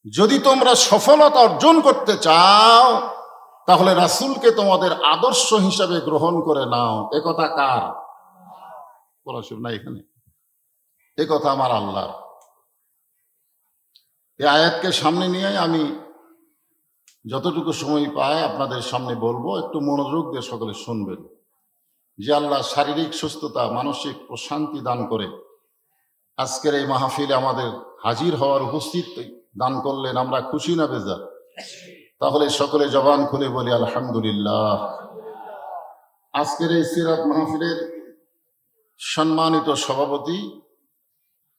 যদি তোমরা সফলতা অর্জন করতে চাও তাহলে রাসূলকে তোমাদের আদর্শ হিসাবে গ্রহণ করে নাও। একথা কার বলা? শুন না, এখানে একথা আমার আল্লাহর। এই আয়াতকে সামনে নিয়ে আমি যতটুকু সময় পাই আপনাদের সামনে বলবো, একটু মনোযোগ দিয়ে সকলে শুনবেন। যে আল্লাহ শারীরিক সুস্থতা, মানসিক প্রশান্তি দান করে আজকের এই মাহফিলে আমাদের হাজির হওয়ার উপস্থিত দান করলেন, আমরা খুশি না বেজার? তাহলে সকলে জবান খুলে বলি আলহামদুলিল্লাহ। আজকের এই সিরাত মাহফিলের সম্মানিত সভাপতি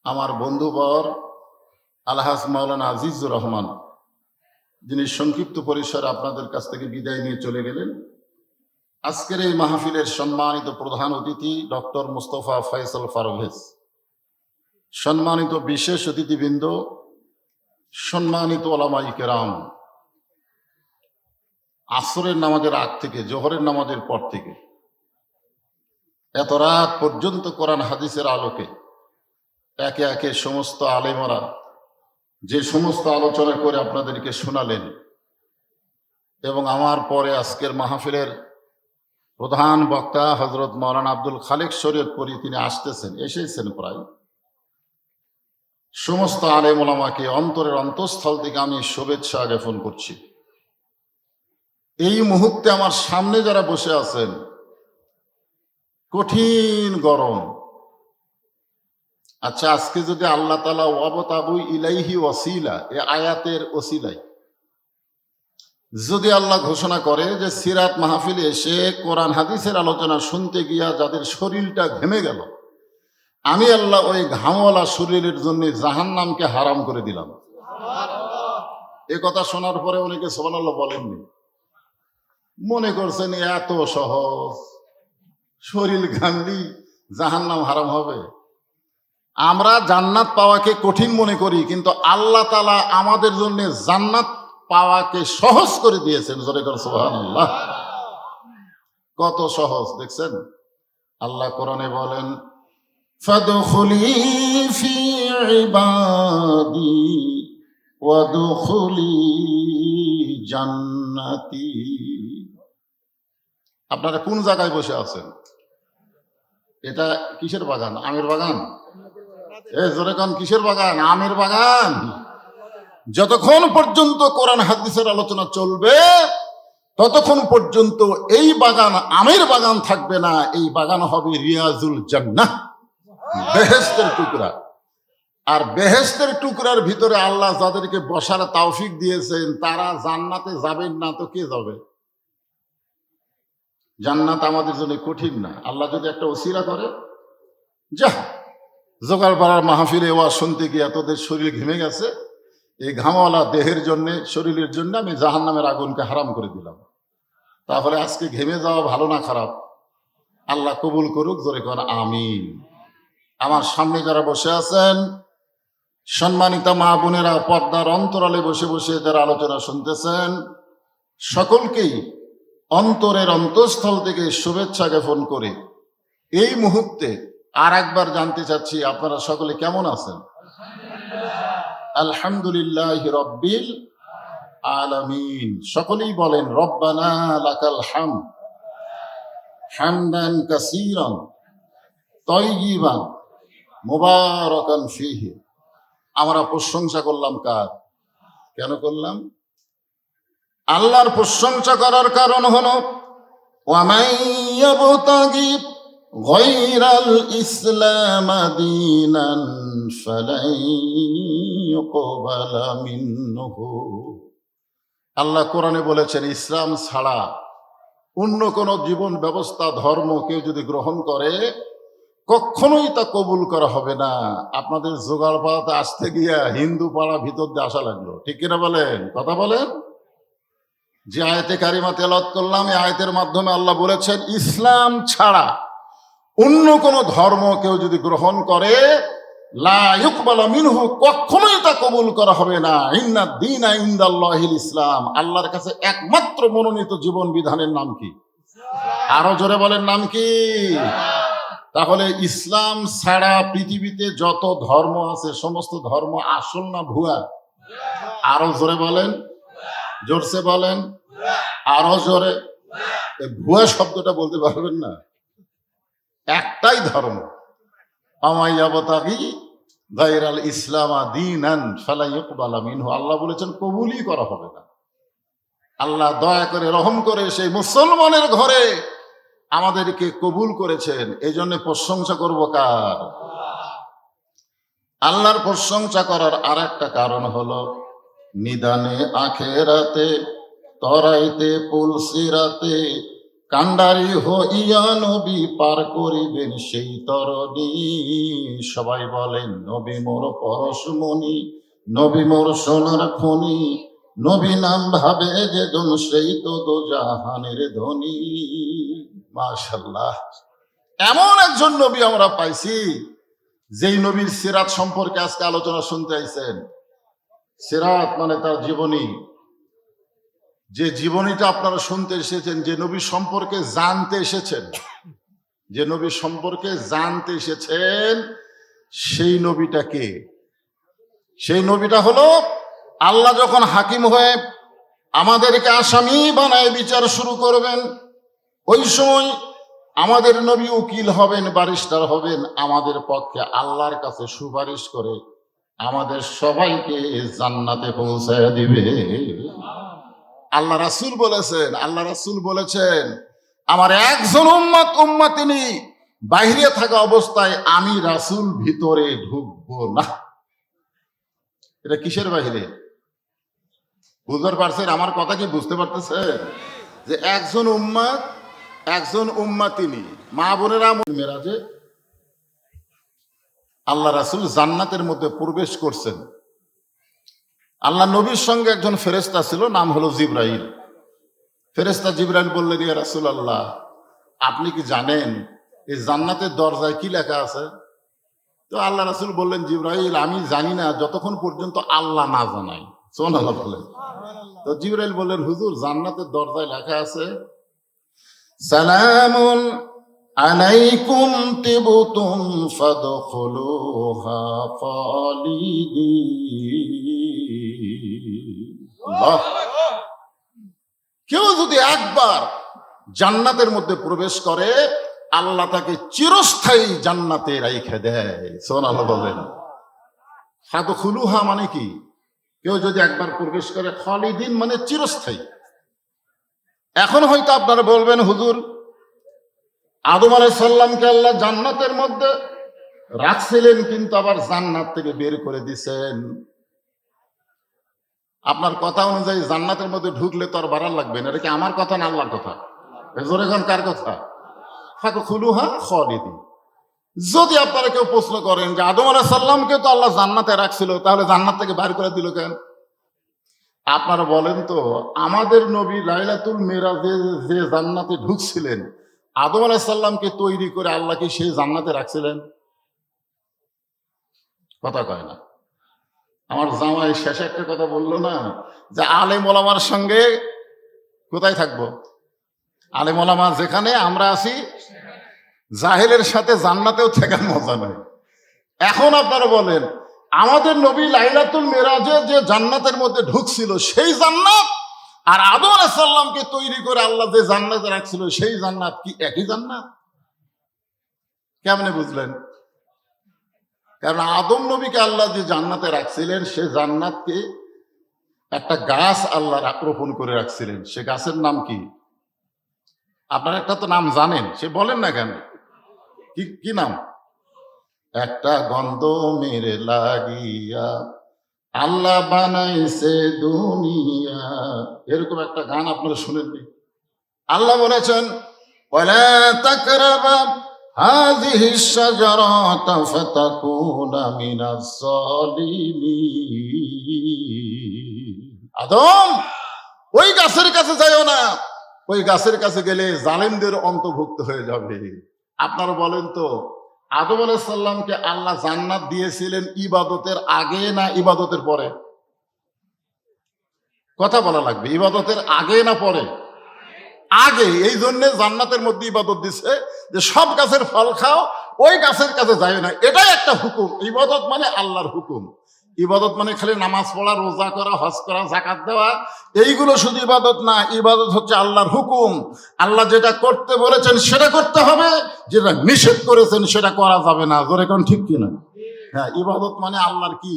আমার বন্ধুবর আলহাজ মাওলানা আজিজুর রহমান, যিনি সংক্ষিপ্ত পরিসরে আপনাদের কাছ থেকে বিদায় নিয়ে চলে গেলেন। আজকের এই মাহফিলের সম্মানিত প্রধান অতিথি ডক্টর মুস্তফা ফয়সাল পারভেজ, সম্মানিত বিশেষ অতিথিবৃন্দ, সম্মানিত ওলামায়ে কেরাম, আসরের নামাজের আগ থেকে জোহরের নামাজের পর থেকে এত রাত পর্যন্ত কোরআন হাদিসের আলোকে একে একে সমস্ত আলেমরা যে সমস্ত আলোচনা করে আপনাদেরকে শোনালেন, এবং আমার পরে আজকের মাহফিলের প্রধান বক্তা হজরত মাওলানা আব্দুল খালেক শরীয়তপুরী, তিনি আসতেছেন, এসেছেন প্রায়। সমস্ত আলেম ওলামাকে অন্তরের অন্তঃস্থল থেকে আমি শুভেচ্ছা জ্ঞাপন করছি। এই মুহূর্তে আমার সামনে যারা বসে আছেন, কঠিন গরম। আচ্ছা, আজকে যদি আল্লাহ তাআলা ওয়াবতাগু ইলাইহি ওয়াসিলা, এই আয়াতের ওসিলাই যদি আল্লাহ ঘোষণা করে যে সিরাত মাহফিলে এসে কোরআন হাদিসের আলোচনা শুনতে গিয়া যাদের শরীরটা ঘেমে গেল, আমি আল্লাহ ওই ঘামওয়ালা শরীরের জন্য জাহান্নামকে হারাম করে দিলাম। এ কথা শোনার পরে অনেকে সুবহানাল্লাহ বলেননি, মনে করছেন এত সহজ, শরীর ঘামলি জাহান্নাম হারাম হবে। আমরা জান্নাত পাওয়াকে কঠিন মনে করি, কিন্তু আল্লাহ তাআলা আমাদের জন্য জান্নাত পাওয়াকে সহজ করে দিয়েছেন। জোরে করে সুবহানাল্লাহ। কত সহজ দেখছেন। আল্লাহ কোরআনে বলেন, ফাদখুলি ফি ইবাদি ওয়াদখুলি জান্নাতি। আপনারা কোন জায়গায় বসে আছেন? এটা কিসের বাগান? আমের বাগান? জোরে কোন কিসের বাগান? আমের বাগান। যতক্ষণ পর্যন্ত কোরআন হাদিসের আলোচনা চলবে ততক্ষণ পর্যন্ত এই বাগান আমের বাগান থাকবে না, এই বাগান হবে রিয়াজুল জান্নাহ, বেহেশতের টুকরা। আর বেহেশতের টুকরার ভিতরে আল্লাহ যাদেরকে বসার তৌফিক দিয়েছেন তারা জান্নাতে যাবেন না তো কে যাবে? জান্নাত আমাদের জন্য কঠিন না। আল্লাহ যদি একটা ওসিলা করে, যা জোগাড় পাড়ার মাহফিলে ওয়াজ শুনতে গিয়ে তোদের শরীর ঘেমে গেছে, এই ঘামওয়ালা দেহের জন্য, শরীরের জন্য আমি জাহান্নামের আগুনকে হারাম করে দিলাম। তাহলে আজকে ঘেমে যাওয়া ভালো না খারাপ? আল্লাহ কবুল করুক। জোরে কোন আমিন। আমার সামনে যারা বসে আছেন, সম্মানিত মা বোনেরা, পর্দার অন্তরালে বসে বসে যারা আলোচনা শুনতেছেন, সকলকেই অন্তরের অন্তঃস্থল থেকে শুভেচ্ছা জ্ঞাপন করে এই মুহূর্তে আর একবার জানতে চাচ্ছি আপনারা সকলে কেমন আছেন? আলহামদুলিল্লাহ রব্বিল আলামিন। সকলেই বলেন রব্বানা লাকাল হামদ হামদান কাসীরান তাইয়িবান মুবারাকান ফীহি। আমরা প্রশংসা করলাম কার? কেন করলাম? আল্লাহর প্রশংসা করার কারণ হলো ওয়ামান ইয়াবতাগি গায়রাল ইসলাম দীনান ফালাই ইউকবালা মিনহু। আল্লাহ কোরআনে বলেছেন, ইসলাম ছাড়া অন্য কোন জীবন ব্যবস্থা, ধর্ম কেউ যদি গ্রহণ করে কখনোই তা কবুল করা হবে না। আপনাদের জোগাড় পাড়াতে আসতে গিয়া হিন্দু পাড়া ভিতর দিয়ে আসা লাগলো, ঠিক কিনা বলেন? কথা বলেন। যে আয়াতে কারিমা তেলাওয়াত করলাম, এই আয়াতের মাধ্যমে আল্লাহ বলেছেন ইসলাম ছাড়া অন্য কোন ধর্ম কেউ যদি গ্রহণ করে লা ইউকবালা মিনহু, কখনোই তা কবুল করা হবে না। ইন্নাদ দীনা ইনদাল্লাহিল ইসলাম। আল্লাহর কাছে একমাত্র মনোনীত জীবন বিধানের নাম কি? আরো জোরে বলেন, নাম কি? তাহলে ইসলাম ছাড়া পৃথিবীতে যত ধর্ম আছে সমস্ত ধর্ম আসল না ভুয়া? আরো জোরে বলেন, জোরসে বলেন, আরো জোরে। এই ভুয়া শব্দটা বলতে পারবেন না। একটাই ধর্ম, আমাইয়াবতাগি গায়রাল ইসলামা দীনান ফালা ইউকবালা মিনহু। আল্লাহ বলেছেন কবুলই করা হবে না। আল্লাহ দয়া করে রহম করে সেই মুসলমানের ঘরে আমাদেরকে কবুল করেছেন। এই জন্য প্রশংসা করব কার? আল্লাহর প্রশংসা করার আর একটা কারণ হলো নিদানে আখেরাতে তরাইতে পুলসিরাতে কান্ডারি হইয়া নবী পার করিবেন সেই তরণী। সবাই বলেন নবী মোর পরশমণি, নবী মোর সোনার খনি, নবী নাম ভাবে যে জন সেই তো দোজাহানের ধনী। মাশাআল্লাহ, এমন একজন নবী আমরা পাইছি যেই নবীর সিরাত সম্পর্কে আজকে আলোচনা শুনতে আইছেন। সিরাত মানে তার জীবনী, যে জীবনীটা আপনারা শুনতে এসেছেন, যে নবী সম্পর্কে জানতে এসেছেন, যে নবী সম্পর্কে জানতে এসেছেন, সেই নবীটা কে? সেই নবীটা হলো আল্লাহ যখন হাকিম হয়ে আমাদেরকে আসামি বানায় বিচার শুরু করবেন, ওই সময় আমাদের নবী উকিল হবেন, ব্যারিস্টার হবেন, আমাদের পক্ষে আল্লাহর কাছে সুপারিশ করে আমাদের সবাইকে জান্নাতে পৌঁছায় দিবে। আল্লাহ রাসূল বলেছেন, আল্লাহ রাসূল বলেছেন আমার একজন উম্মতিনি বাইরে থাকা অবস্থায় আমি রাসূল ভিতরে ঢুকবো না। এটা কিসের বাহিরে? বুঝতে পারছেন আমার কথা? কি বুঝতে পারতেছেন যে একজন উম্মত, একজন উম্মতিনি মা বোনেরা মেরাজে আল্লাহ রাসূল জান্নাতের মধ্যে প্রবেশ করছেন। আল্লাহ নবীর সঙ্গে একজন ফেরেশতা ছিল, নাম হলো জিবরাইল। ফেরেশতা জিবরাইল বললেন ইয়া রাসূলুল্লাহ, আপনি কি জানেন এই জান্নাতের দরজায় কি লেখা আছে? তো আল্লাহ রাসূল বললেন জিবরাইল আমি জানি না যতক্ষণ পর্যন্ত আল্লাহ না জানায়। সুবহানাল্লাহ বলেন। তো জিবরাইল বললেন হুজুর জান্নাতের দরজায় লেখা আছে সালামুন আলাইকুম তিবতুম ফাদখুলুহা খালিদিন। কেউ যদি একবার জান্নাতের মধ্যে প্রবেশ করে আল্লাহ তাকে চিরস্থায়ী জান্নাতে রাইখে দেয়। সুবহানাল্লাহ বলেন। ফাদখুলুহা মানে কি? কেউ যদি একবার প্রবেশ করে, খালিদিন মানে চিরস্থায়ী। এখন হয়তো আপনারা বলবেন হুজুর আদম আলাইহিস সালামকে আল্লাহ জান্নাতের মধ্যে রাখছিলেন কিন্তু আবার জান্নাত থেকে বের করে দিয়েছেন। আপনার কথা অনুযায়ী জান্নাতের মধ্যে ঢুকলে তো আর বাড়ার লাগবে না। এটা কি আমার কথা না আল্লাহর কথা? জোরে গান কার কথা? ফাদখুলুহা খালিদিন। যদি আপনারা কেউ প্রশ্ন করেন যে আদম আলাইহিস সালামকে তো আল্লাহ জান্নাতে রাখছিল, তাহলে জান্নাত থেকে বাইর করে দিল কেন? আপনারা বলেন তো আমাদের নবী লাইলাতুল মিরাজে যে জান্নাতে ঢুকছিলেন, আদম আলাইহিস সালামকে তৈরি করে আল্লাহ কি সেই জান্নাতে রাখছিলেন? কথা কয় না। আমার জামাই শেষে একটা কথা বললো না যে আলেম ওলামার সঙ্গে কোথায় থাকবো? আলেম ওলামা যেখানে আমরা আছি, জাহেলের সাথে জান্নাতেও থাকার মজা নাই। এখন আপনারা বলেন আমাদের নবী লাইলাতুল মিরাজে যে জান্নাতের মধ্যে ঢুকছিল সেই জান্নাত আর আদম আলাইহিস সালামকে তৈরি করে আল্লাহ যে জান্নাতে রাখছিল সেই জান্নাত কি একই জান্নাত? কেমনে বুঝলেন? কারণ আদম নবীকে আল্লাহ যে জান্নাতে রাখছিলেন সে জান্নাতকে একটা গাছ আল্লাহ রোপণ করে রাখছিলেন। সে গাছের নাম কি? আপনারা একটা তো নাম জানেন, সে বলেন না কেন? কি নাম? একটা গন্ধ মেরে লাগিয়া আল্লাহ বানাইছে দুনিয়া, এরকম একটা গান আপনারা শুনেননি? আল্লাহ বলেছেন ওয়ালা তাকরাবা হাযিহি শাজারাতা ফাতাকুনা মিনাজ জালিমিন। আদম ওই গাছের কাছে যাইও না, ওই গাছের কাছে গেলে জালেমদের অন্তর্ভুক্ত হয়ে যাবে। আপনারা বলেন তো আদম আলাইহিস সালামকে আল্লাহ জান্নাত দিয়েছিলেন ইবাদতের আগে না ইবাদতের পরে? কথা বলা লাগবে, ইবাদতের আগে না পরে? আগে। এই জন্য জান্নাতের মধ্যে ইবাদত দিছে যে সব গাছের ফল খাও, ওই গাছের কাছে যায় না। এটাই একটা হুকুম। ইবাদত মানে আল্লাহর হুকুম। ইবাদত মানে খালি নামাজ পড়া, রোজা করা, হজ করা, যাকাত দেওয়া, এইগুলো শুধু ইবাদত না। ইবাদত হচ্ছে আল্লাহর হুকুম। আল্লাহ যেটা করতে বলেছেন সেটা করতে হবে, যেটা নিষেধ করেছেন সেটা করা যাবে না। জোরে কোন ঠিক কিনা? হ্যাঁ, ইবাদত মানে আল্লাহর কি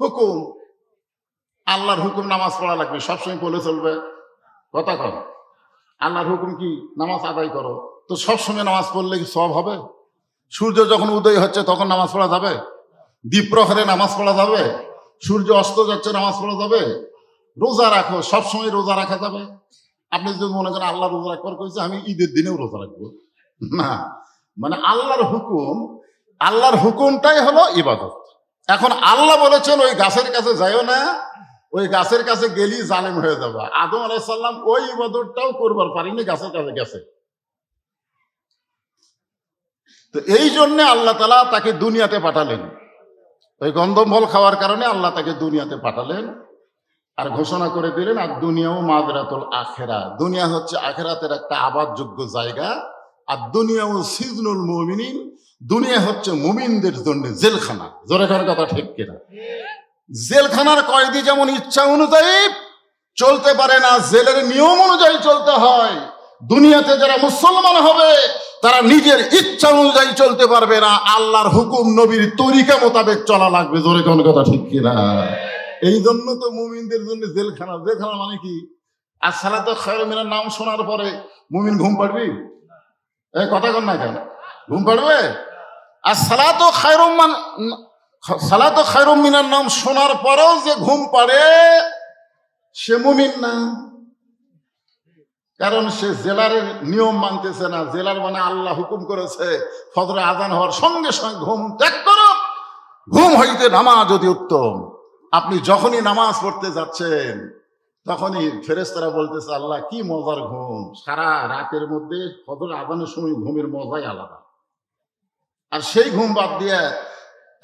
হুকুম। আল্লাহর হুকুম নামাজ পড়া লাগবে, সবসময় বলে চলবে, কথা কর। আল্লাহর হুকুম কি? নামাজ আদায় করো। তো সবসময় নামাজ পড়লে কি সব হবে? সূর্য যখন উদয় হচ্ছে তখন নামাজ পড়া যাবে? দ্বীপ্রহরে নামাজ পড়া যাবে? সূর্য অস্ত যাচ্ছে নামাজ পড়া যাবে? রোজা রাখো, সবসময় রোজা রাখা যাবে? আপনি যদি মনে করেন আল্লাহ রোজা রাখবার কইছে, আমি ঈদের দিনেও রোজা রাখবো, না। মানে আল্লাহর হুকুমটাই হলো ইবাদত। এখন আল্লাহ বলেছেন ওই গাছের কাছে যাইও না, ওই গাছের কাছে গেলি জালেম হয়ে যাবে। আদম আলাইহিস সালাম ওই ইবাদতটাও করবার পারেনি, গাছের কাছে গেছে। তো এই জন্য আল্লাহ তাআলা তাকে দুনিয়াতে পাঠালেন। ওই গন্ধম ফল খাওয়ার কারণে আল্লাহ তাকে দুনিয়াতে পাঠালেন, আর ঘোষণা করে দিলেন আর দুনিয়াও মাদরাতুল আখেরা। দুনিয়া হচ্ছে আখেরাতের একটা আবাদযোগ্য জায়গা, আর দুনিয়াও সিজনুল মুমিনিন। দুনিয়া হচ্ছে মুমিনদের জন্য জেলখানা। জোরে কার কথা ঠিক কিনা? জেলখানার কয়েদি যেমন ইচ্ছা অনুযায়ী চলতে পারে না, জেলের নিয়ম অনুযায়ী চলতে হয়। দুনিয়াতে যারা মুসলমান হবে তারা নিজের ইচ্ছা অনুযায়ী চলতে পারবে না, আল্লাহর হুকুম নবীর তরিকা মোতাবেক চলা লাগবে। জোরে কোন কথা ঠিক কিনা? এই জন্য তো মুমিনদের জন্য জেলখানা। জেলখানা মানে কি? আর সালাতু খায়রুম মিনান নাম শোনার পরে মুমিন ঘুম পাড়বি? এই কথা কন না কেন? ঘুম পাড়বে? আর সালাতু খায়রুম মিনান নাম শোনার পরেও যে ঘুম পাড়ে সে মুমিন না, কারণ সে জেলারের নিয়ম মানতেছে না। জেলার মানে আল্লাহ হুকুম করেছে ফজরে আজান হওয়ার সঙ্গে সঙ্গে ঘুম ত্যাগ করো, ঘুম হইতে নামাজ অতি উত্তম। আপনি যখনই নামাজ পড়তে যাচ্ছেন তখনই ফেরেশতারা বলতেছে আল্লাহ কি মজার ঘুম। সারা রাতের মধ্যে ফজর আজানের সময় ঘুমের মজাই আলাদা। আর সেই ঘুম বাদ দিয়ে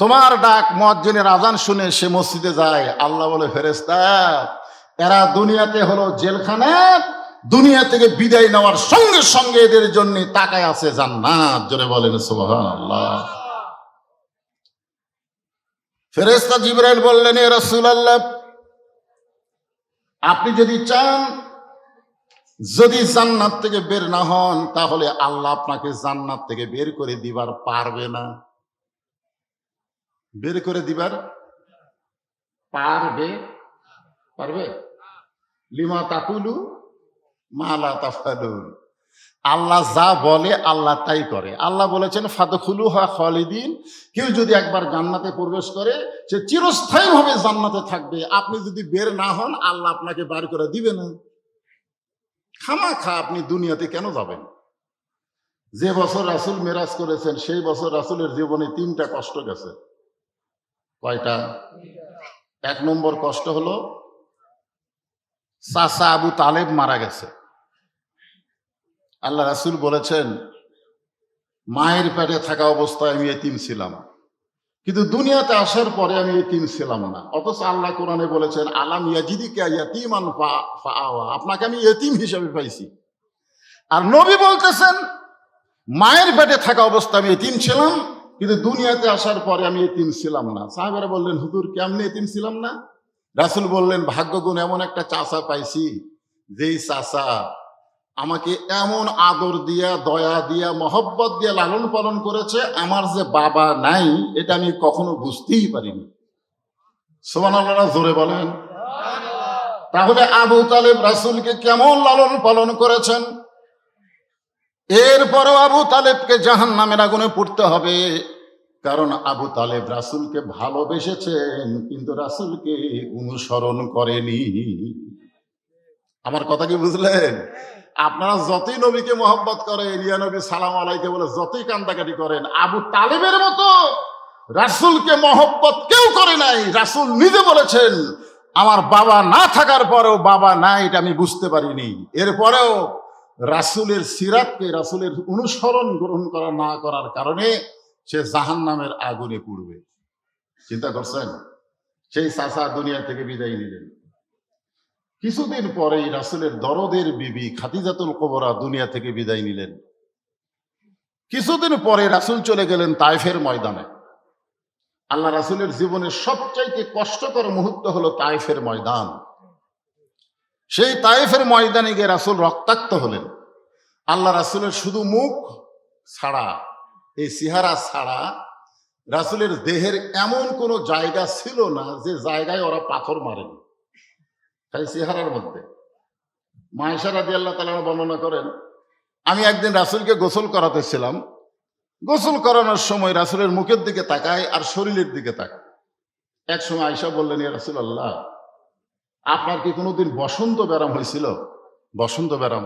তোমার ডাক মুয়াজ্জিনের আজান শুনে সে মসজিদে যায়। আল্লাহ বলে ফেরেশতা এরা দুনিয়াতে হলো জেলখানা, দুনিয়া থেকে বিদায় নেওয়ার সঙ্গে সঙ্গে এদের জন্য তাকায় আছে জান্নাত। জোরে বলেন সুবহানাল্লাহ। ফেরেশতা জিবরাইল বললেন এ রাসূলুল্লাহ, আপনি যদি চান যদি জান্নাত থেকে বের না হন তাহলে আল্লাহ আপনাকে জান্নাত থেকে বের করে দিবার পারবে না। বের করে দিবার পারবে? লিমা তাকুলু মা লা তাফআলুন। আল্লাহ যা বলে আল্লাহ তাই করে। আল্লাহ বলেছেন ফাদখুলুহা খালিদিন, কেউ যদি একবার জান্নাতে প্রবেশ করে সে চিরস্থায়ীভাবে জান্নাতে থাকবে। আপনি যদি বের না হন আল্লাহ আপনাকে বার করে দিবে না। খামাখা আপনি দুনিয়াতে কেন যাবেন? যে বছর রাসূল মেরাজ করেছেন সেই বছর রাসূলের জীবনে 3টা কষ্ট গেছে। কয়টা? 1 নম্বর কষ্ট হলো চাচা আবু তালেব মারা গেছে। আল্লাহ রাসূল বলেছেন মায়ের পেটে থাকা অবস্থায় আমি এতিম ছিলাম, কিন্তু দুনিয়াতে আসার পরে আমি এতিম ছিলাম না। অথচ আল্লাহ কোরআনে বলেছেন আলাম ইয়াজিদিকা ইয়াতীমান ফাআওয়া, আপনাকে আমি এতিম হিসেবে পাইছি। আর নবী বলতেছেন মায়ের পেটে থাকা অবস্থায় আমি এতিম ছিলাম, কিন্তু দুনিয়াতে আসার পরে আমি এতিম ছিলাম না। সাহাবারা বললেন হুজুর কেমনে এতিম ছিলাম না? রাসূল বললেন ভাগ্যগুণ এমন একটা চাচা পাইছি, যেই চাচা আমাকে এমন আদর দিয়া দয়া দিয়া মহব্বত দিয়া লালন পালন করেছে, আমার যে বাবা নাই এটা আমি কখনো বুঝতেই পারিনি। সুবহানাল্লাহ, জোরে বলেন। তাহলে আবু তালেব রাসূলকে কেমন লালন পালন করেছেন। এরপরও আবু তালেবকে জাহান্নামের আগুনে পুড়তে হবে, কারণ আবু তালেব রাসূলকে ভালোবেসেছেন কিন্তু রাসূলকে অনুসরণ করেনি। আমার কথা কি বুঝলেন? আপনারা যতই নবীকে মহব্বত করেন, ইয়া নবী সালাম আলাইকে বলে যতই কান্দাকাটি করেন, আবু তালেবের মতো রাসূলকে মহব্বত কেউ করে নাই। রাসূল নিজে বলেছেন আমার বাবা না থাকার পরেও বাবা নাই এটা আমি বুঝতে পারিনি। এরপরেও রাসূলের সিরাতকে, রাসূলের অনুসরণ গ্রহণ করা না করার কারণে সে জাহান্নামের আগুনে পুড়বে। চিন্তা করছেন? সেই চাচা দুনিয়া থেকে বিদায় নিলেন। কিছুদিন পরেই রাসূলের দরদের বিবি খাদিজাতুল কুবরা দুনিয়া থেকে বিদায় নিলেন। কিছুদিন পরে রাসূল চলে গেলেন তায়েফের ময়দানে। আল্লাহ রাসূলের জীবনের সবচাইতে কষ্টকর মুহূর্ত হলো তায়েফের ময়দান। সেই তায়েফের ময়দানে গিয়ে রাসূল রক্তাক্ত হলেন। আল্লাহ রাসূলের শুধু মুখ ছাড়া, এই চেহারা ছাড়া রাসূলের দেহের এমন কোনো জায়গা ছিল না যে জায়গায় ওরা পাথর মারেনি, খালি চেহারার মধ্যে। মা আয়েশা রাদিয়াল্লাহু তাআলা বর্ণনা করেন, আমি একদিন রাসূলকে গোসল করাতেছিলাম। গোসল করানোর সময় রাসূলের মুখের দিকে তাকায় আর শরীরের দিকে তাকায়। এক সময় আয়েশা বললেন, ইয়া রাসূলুল্লাহ, আপনার কি কোনোদিন বসন্ত ব্যারাম হয়েছিল? বসন্ত ব্যারাম?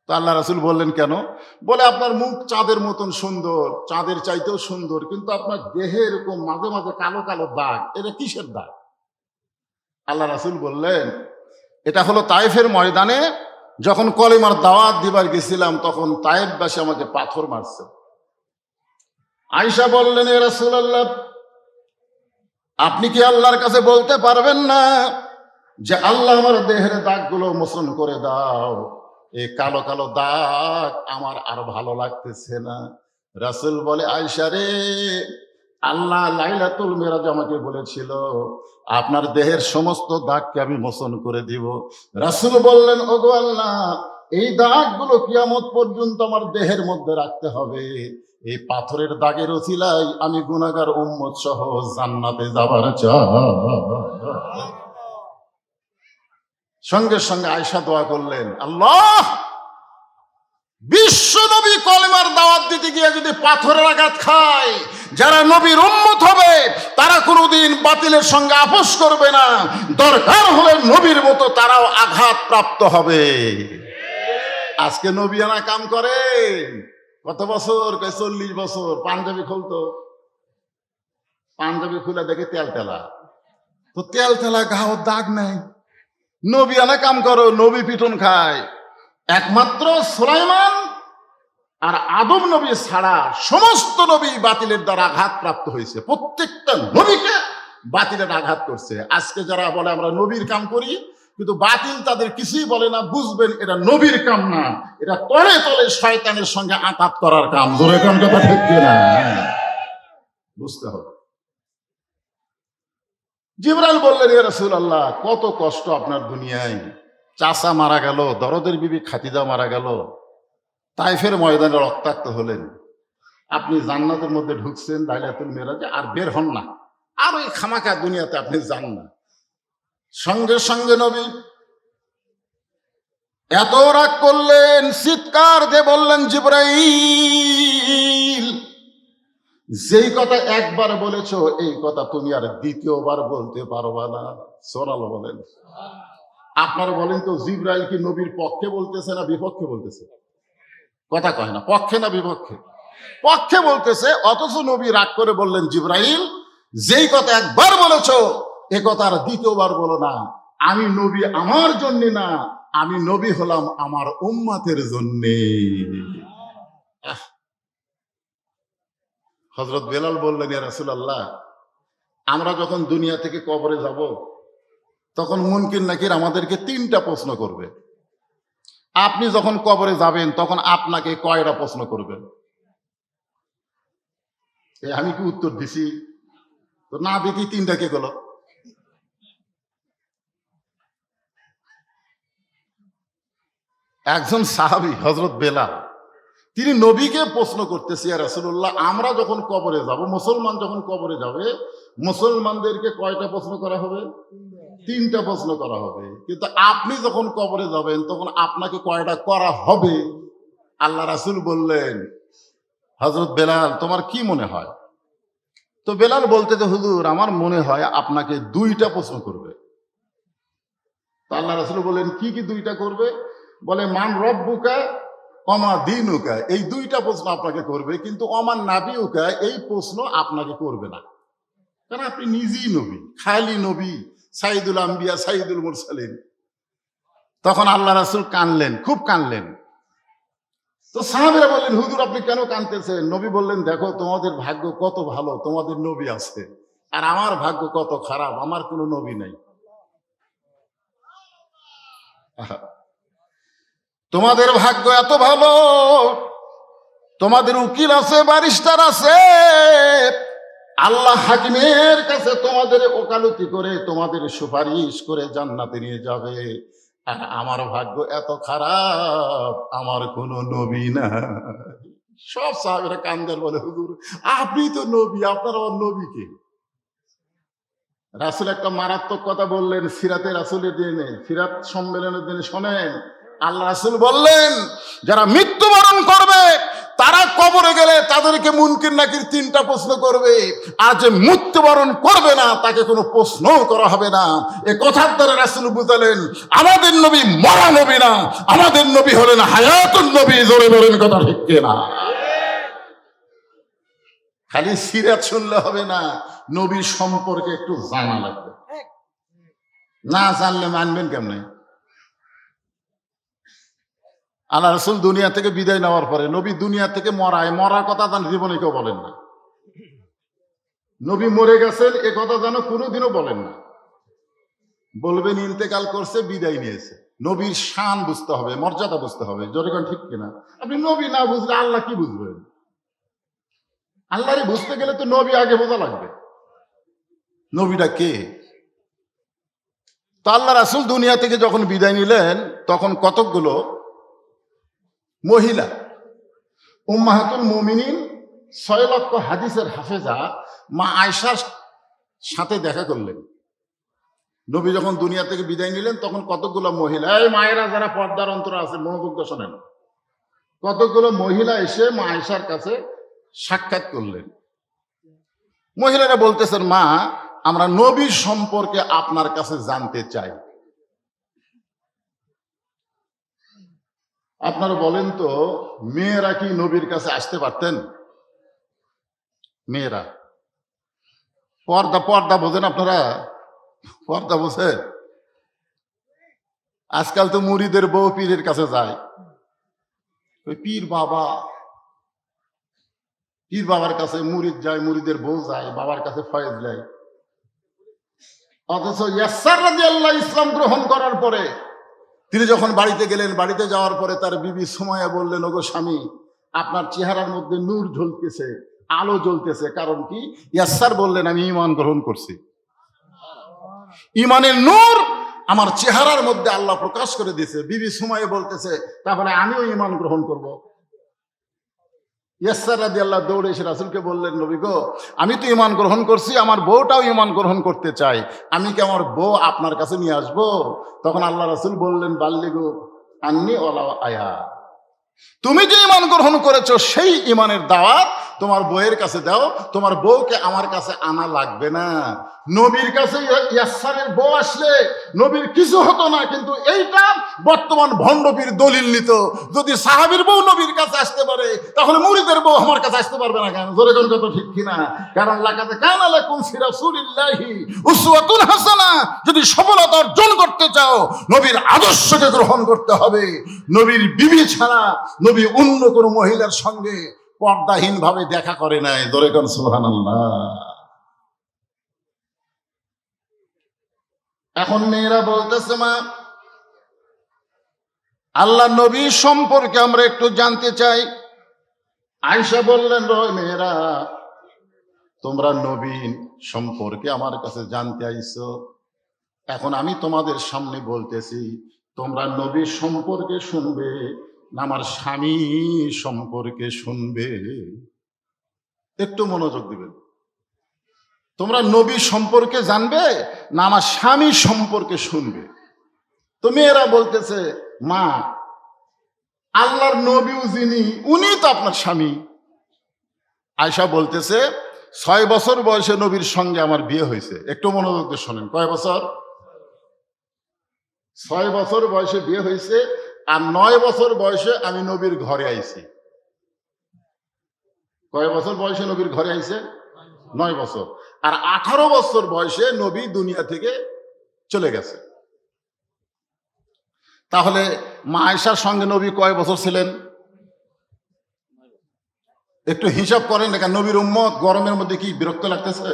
তো আল্লাহ রাসূল বললেন, কেন? বলে, আপনার মুখ চাঁদের মতন সুন্দর, চাঁদের চাইতেও সুন্দর, কিন্তু আপনার দেহে এরকম মাঝে মাঝে কালো কালো দাগ, এটা কিসের দাগ? আল্লাহ রাসূল বললেন, এটা হলো তায়েফের ময়দানে যখন কলেমার দাওয়াত দিবার গেছিলাম, তখন তায়েফবাসী আমাকে পাথর মারছে। আয়েশা বললেন, ইয়া রাসূলুল্লাহ, আপনি কি আল্লাহর কাছে বলতে পারবেন না যে আল্লাহ আমার দেহের দাগগুলো মোচন করে দাও, এই কালো কালো দাগ আমার আর ভালো লাগতেছে না। রাসূল বলে, আয়েশা রে, আল্লাহ লাইলাতুল মিরাজ আমাকে বলেছিল আপনার দেহের সমস্ত দাগকে আমি মোচন করে দিব। রাসূল বললেন, ওগো আল্লাহ, এই দাগগুলো কিয়ামত পর্যন্ত আমার দেহের মধ্যে রাখতে হবে। এই পাথরের দাগের ওসিলায় আমি গুনাহগার উম্মত সহ জান্নাতে যাবার চাই। সঙ্গে সঙ্গে আয়েশা দোয়া করলেন, আল্লাহ, বিশ্ব নবী কলেমার দাওয়াত দিতে গিয়ে যদি পাথরের আঘাত খায়, যারা নবীর উম্মত হবে তারা কোনোদিন বাতিলের সঙ্গে আপোষ করবে না, দরকার হলে নবীর মতো তারাও আঘাত প্রাপ্ত হবে। আজকে নবিয়ানা কাম করে কত বছর? 40 বছর। পাঞ্জাবি খুলতো, পাঞ্জাবি খুলে দেখে তেল তেলা, তো তেল তেলা গাও দাগ নাই। নবিয়ানা কাম করো, নবী পিটন খায়। একমাত্র সুলাইমান আর আদম নবী ছাড়া সমস্ত নবী বাতিলের দ্বারা আঘাত প্রাপ্ত হয়েছে। প্রত্যেকটা নবীকে বাতিলের আঘাত করছে। আজকে যারা বলে আমরা নবীর কাম করি, কিন্তু বাতিল তাদের কিছুই বলে না, বুঝবেন এটা নবীর কাম না, এটা তলে তলে শয়তানের সঙ্গে আঘাত করার কাম। জোরে কোন কথা ঠিক কিনা? বুঝতে হবে। জিবরাইল বললেন, ইয়া রাসূলুল্লাহ, কত কষ্ট আপনার দুনিয়ায়। চাচা মারা গেল, দরদের বিবি খাদিজা মারা গেল, তায়েফের ময়দানে রক্তাক্ত হলেন, আপনি জান্নাতের মধ্যে ঢুকছেন লাইলাতুল মিরাজে, আর বের হন না, আর ওই খামাকা দুনিয়াতে আপনি যান না। সঙ্গে সঙ্গে নবী এত রাগ করলেন, চিৎকার দিয়ে বললেন, জিবরাইল, যেই কথা একবার বলেছো এই কথা তুমি আর দ্বিতীয়বার বলতে পারবা না। সুবহানাল্লাহ বলেন। আপনারা বলেন তো, জিবরাইল কি নবীর পক্ষে বলতেছে না বিপক্ষে বলতেছে? কথা কয় না, পক্ষে না বিপক্ষে? পক্ষে বলতেছে। অথচ নবী রাগ করে বললেন, জিবরাইল, যেই কথা একবার বলেছো এ কথা আর দ্বিতীয়বার বলো না। আমি নবী আমার জন্য না, আমি নবী হলাম আমার উম্মতের জন্যে। হযরত বেলাল বললেন, ইয়া রাসূলুল্লাহ, আমরা যখন দুনিয়া থেকে কবরে যাব, তখন মুনকির নাকির আমাদেরকে 3টা প্রশ্ন করবে। আপনি যখন কবরে যাবেন তখন আপনাকে কয়টা প্রশ্ন করবেন? আমি কি উত্তর দিছি? তো না দেখি 3টা কে গেল? একজন সাহাবী হযরত বেলাল, তিনি নবীকে প্রশ্ন করতেছে, ইয়া রাসূলুল্লাহ, আমরা যখন কবরে যাব, মুসলমান যখন কবরে যাবে, মুসলমানদেরকে কয়টা প্রশ্ন করা হবে? 3টা প্রশ্ন করা হবে। কিন্তু আপনি যখন কবরে যাবেন তখন আপনাকে কয়টা করা হবে? আল্লাহ রাসূল বললেন, হযরত বেলাল, তোমার কি মনে হয়? তো বেলাল বলতে, যে হুজুর, আমার মনে হয় আপনাকে 2টা প্রশ্ন করবে। তো আল্লাহ রাসূল বললেন, কি কি 2টা করবে? বলে, মান রব্বুকা অমা দীনুকা, এই 2টা প্রশ্ন আপনাকে করবে, কিন্তু অমান নাবিউকা, এই প্রশ্ন আপনাকে করবে না, কারণ আপনি নিজেই নবী, খালি নবী, সাইদুল আম্বিয়া, সাইদুল মুরসালিন। তখন আল্লাহ রাসূল কানলেন, খুব কানলেন। তো সাহাবীরা বললেন, হুজুর, আপনি কেন কানতেছেন? নবী বললেন, দেখো, তোমাদের ভাগ্য কত ভালো, তোমাদের নবী আছে, আর আমার ভাগ্য কত খারাপ, আমার কোনো নবী নাই। তোমাদের ভাগ্য এত ভালো, তোমাদের উকিল আছে, ব্যারিস্টার আছে, আল্লাহ হাকিমের কাছে তোমাদের ওকালতি করে তোমাদের সুপারিশ করে জান্নাতে নিয়ে যাবে। আর আমার ভাগ্য এত খারাপ, আমার কোনো নবী না। সব সাহাবীরা কান্দার বলে, হুজুর আপনি তো নবী, আপনার আবার নবী কে? রাসূল একটা মারাত্মক কথা বললেন সিরাতে রাসূলের দিনে, সিরাত সম্মেলনের দিনে। শোনেন, আল্লাহ রাসূল বললেন, যারা মৃত্যুবরণ করবে তারা কবরে গেলে তাদেরকে মুনকির নাকির তিনটা প্রশ্ন করবে, আর যে মৃত্যুবরণ করবে না তাকে কোনো প্রশ্ন করা হবে না। এ কথার দ্বারা রাসূল বুঝালেন আমাদের নবী মরা নবী না, আমাদের নবী হলেন হায়াতুন নবী। জোরে বলেন কথা ঠিক কিনা? খালি সিরাত শুনলে হবে না, নবী সম্পর্কে একটু জানা লাগবে। না জানলে মানবেন কেমনে? আল্লাহ রাসূল দুনিয়া থেকে বিদায় নেওয়ার পরে নবী দুনিয়া থেকে মরার কথা তার জীবনে কেউ বলেন না। নবী মরে গেছেন এ কথা যেন কোনোদিনও বলেন না। বলবেন ইন্তেকাল করছে, বিদায় নিয়েছে। নবীর শান বুঝতে হবে, মর্যাদা বুঝতে হবে। জোরে কোন ঠিক কিনা? আপনি নবী না বুঝলে আল্লাহ কি বুঝবেন? আল্লাহরে বুঝতে গেলে তো নবী আগে বোঝা লাগবে, নবীটা কে। তো আল্লাহ রাসূল দুনিয়া থেকে যখন বিদায় নিলেন তখন কতকগুলো মহিলা উম্মাহাতুল মুমিনিন 6 লক্ষ হাদিসের হাফেজা মা আয়েশার সাথে দেখা করলেন। নবী যখন দুনিয়া থেকে বিদায় নিলেন তখন কতকগুলো মহিলা, এই মায়েরা যারা পর্দার অন্তরে আছে মনোযোগ দিয়ে শোনেন, কতকগুলো মহিলা এসে মা আয়েশার কাছে সাক্ষাৎ করলেন। মহিলারা বলতেছেন, মা আমরা নবীর সম্পর্কে আপনার কাছে জানতে চাই। আপনারা বলেন তো, মেয়েরা কি নবীর কাছে আসতে পারতেন? মেয়েরা পর্দা বোঝেন আপনারা? পর্দা বোঝেন? আজকাল তো মুরিদের বউ পীরের কাছে যায়। ওই পীর বাবার কাছে মুরিদ যায়, মুরিদের বউ যায়, বাবার কাছে ফয়েজ যায়। অথচ ইয়াসার রাদিয়াল্লাহু ইসলাম গ্রহণ করার পরে তিনি যখন বাড়িতে গেলেন, বাড়িতে যাওয়ার পরে তার বিবি সুমাইয়া বললেন, ওগো স্বামী, আপনার চেহারার মধ্যে নূর ঝলতেছে, আলো জ্বলতেছে, কারণ কি? ইয়াসার বললেন, আমি ঈমান গ্রহণ করছি, ঈমানের নূর আমার চেহারার মধ্যে আল্লাহ প্রকাশ করে দিয়েছে। বিবি সুমাইয়া বলতেছে, তাহলে আমিও ঈমান গ্রহণ করব। ইয়াসার রাদিয়াল্লাহু দৌড়ে এসে রাসূলকে বললেন, নবী গো, আমি তো ঈমান গ্রহণ করছি, আমার বউটাও ঈমান গ্রহণ করতে চাই, আমি কি আমার বউ আপনার কাছে নিয়ে আসবো? তখন আল্লাহ রাসূল বললেন, বাল্লিগু আন্নি ওয়ালাউ আয়া, তুমি যে ঈমান গ্রহণ করেছো সেই ঈমানের দাওয়াত তোমার বউয়ের কাছে দাও, তোমার বউকে আমার কাছে আনা লাগবে না। নবীর কাছে ইয়াসারের বউ আসলে নবীর কিছু হতো না, কিন্তু এইটা বর্তমান ভণ্ডপীর দলিল নিত। যদি সাহাবীর বউ নবীর কাছে আসতে পারে তাহলে মুরিদের বউ আমার কাছে আসতে পারবে না কেন? জোরে কোন কথা ঠিক কিনা? কারণ লাকাদ কানা লাকুম ফি রাসূলিল্লাহি উসওয়াতুন হাসানা, যদি সফলতা অর্জন করতে চাও নবীর আদর্শকে গ্রহণ করতে হবে। নবীর বিবি ছাড়া নবী অন্য কোনো মহিলার সঙ্গে পর্দাহীন ভাবে দেখা করে নাই। জোরে কোন সুবহানাল্লাহ। এখন মেয়েরা বলতেছে, মা আল্লাহ নবী সম্পর্কে আমরা একটু জানতে চাই। আয়েশা বললেন, মেয়েরা তোমরা নবী সম্পর্কে আমার কাছে জানতে আইছো, এখন আমি তোমাদের সামনে বলতেছি, তোমরা নবী সম্পর্কে শুনবে না আমার স্বামী সম্পর্কে শুনবে? একটু মনোযোগ দিবেন। তোমরা নবী সম্পর্কে জানবে না আমার স্বামী সম্পর্কে শুনবে? তো মেয়েরা বলতেছে, মা আল্লাহর নবীও যিনি উনি তো আপনার স্বামী। আয়েশা বলতেছে, 6 বছর বয়সে নবীর সঙ্গে আমার বিয়ে হয়েছে। একটু মনোযোগ দিয়ে শোনেন, কয় বছর? 6 বছর বয়সে বিয়ে হয়েছে, আর 9 বছর বয়সে আমি নবীর ঘরে আইছি। কয় বছর বয়সে নবীর ঘরে আইছে? 9 বছর। আর 18 বছর বয়সে নবী দুনিয়া থেকে চলে গেছে। তাহলে মা আয়েশার সঙ্গে নবী কয় বছর ছিলেন? একটু হিসাব করেন না। নবীর উম্মত গরমের মধ্যে কি বিরক্ত লাগতেছে?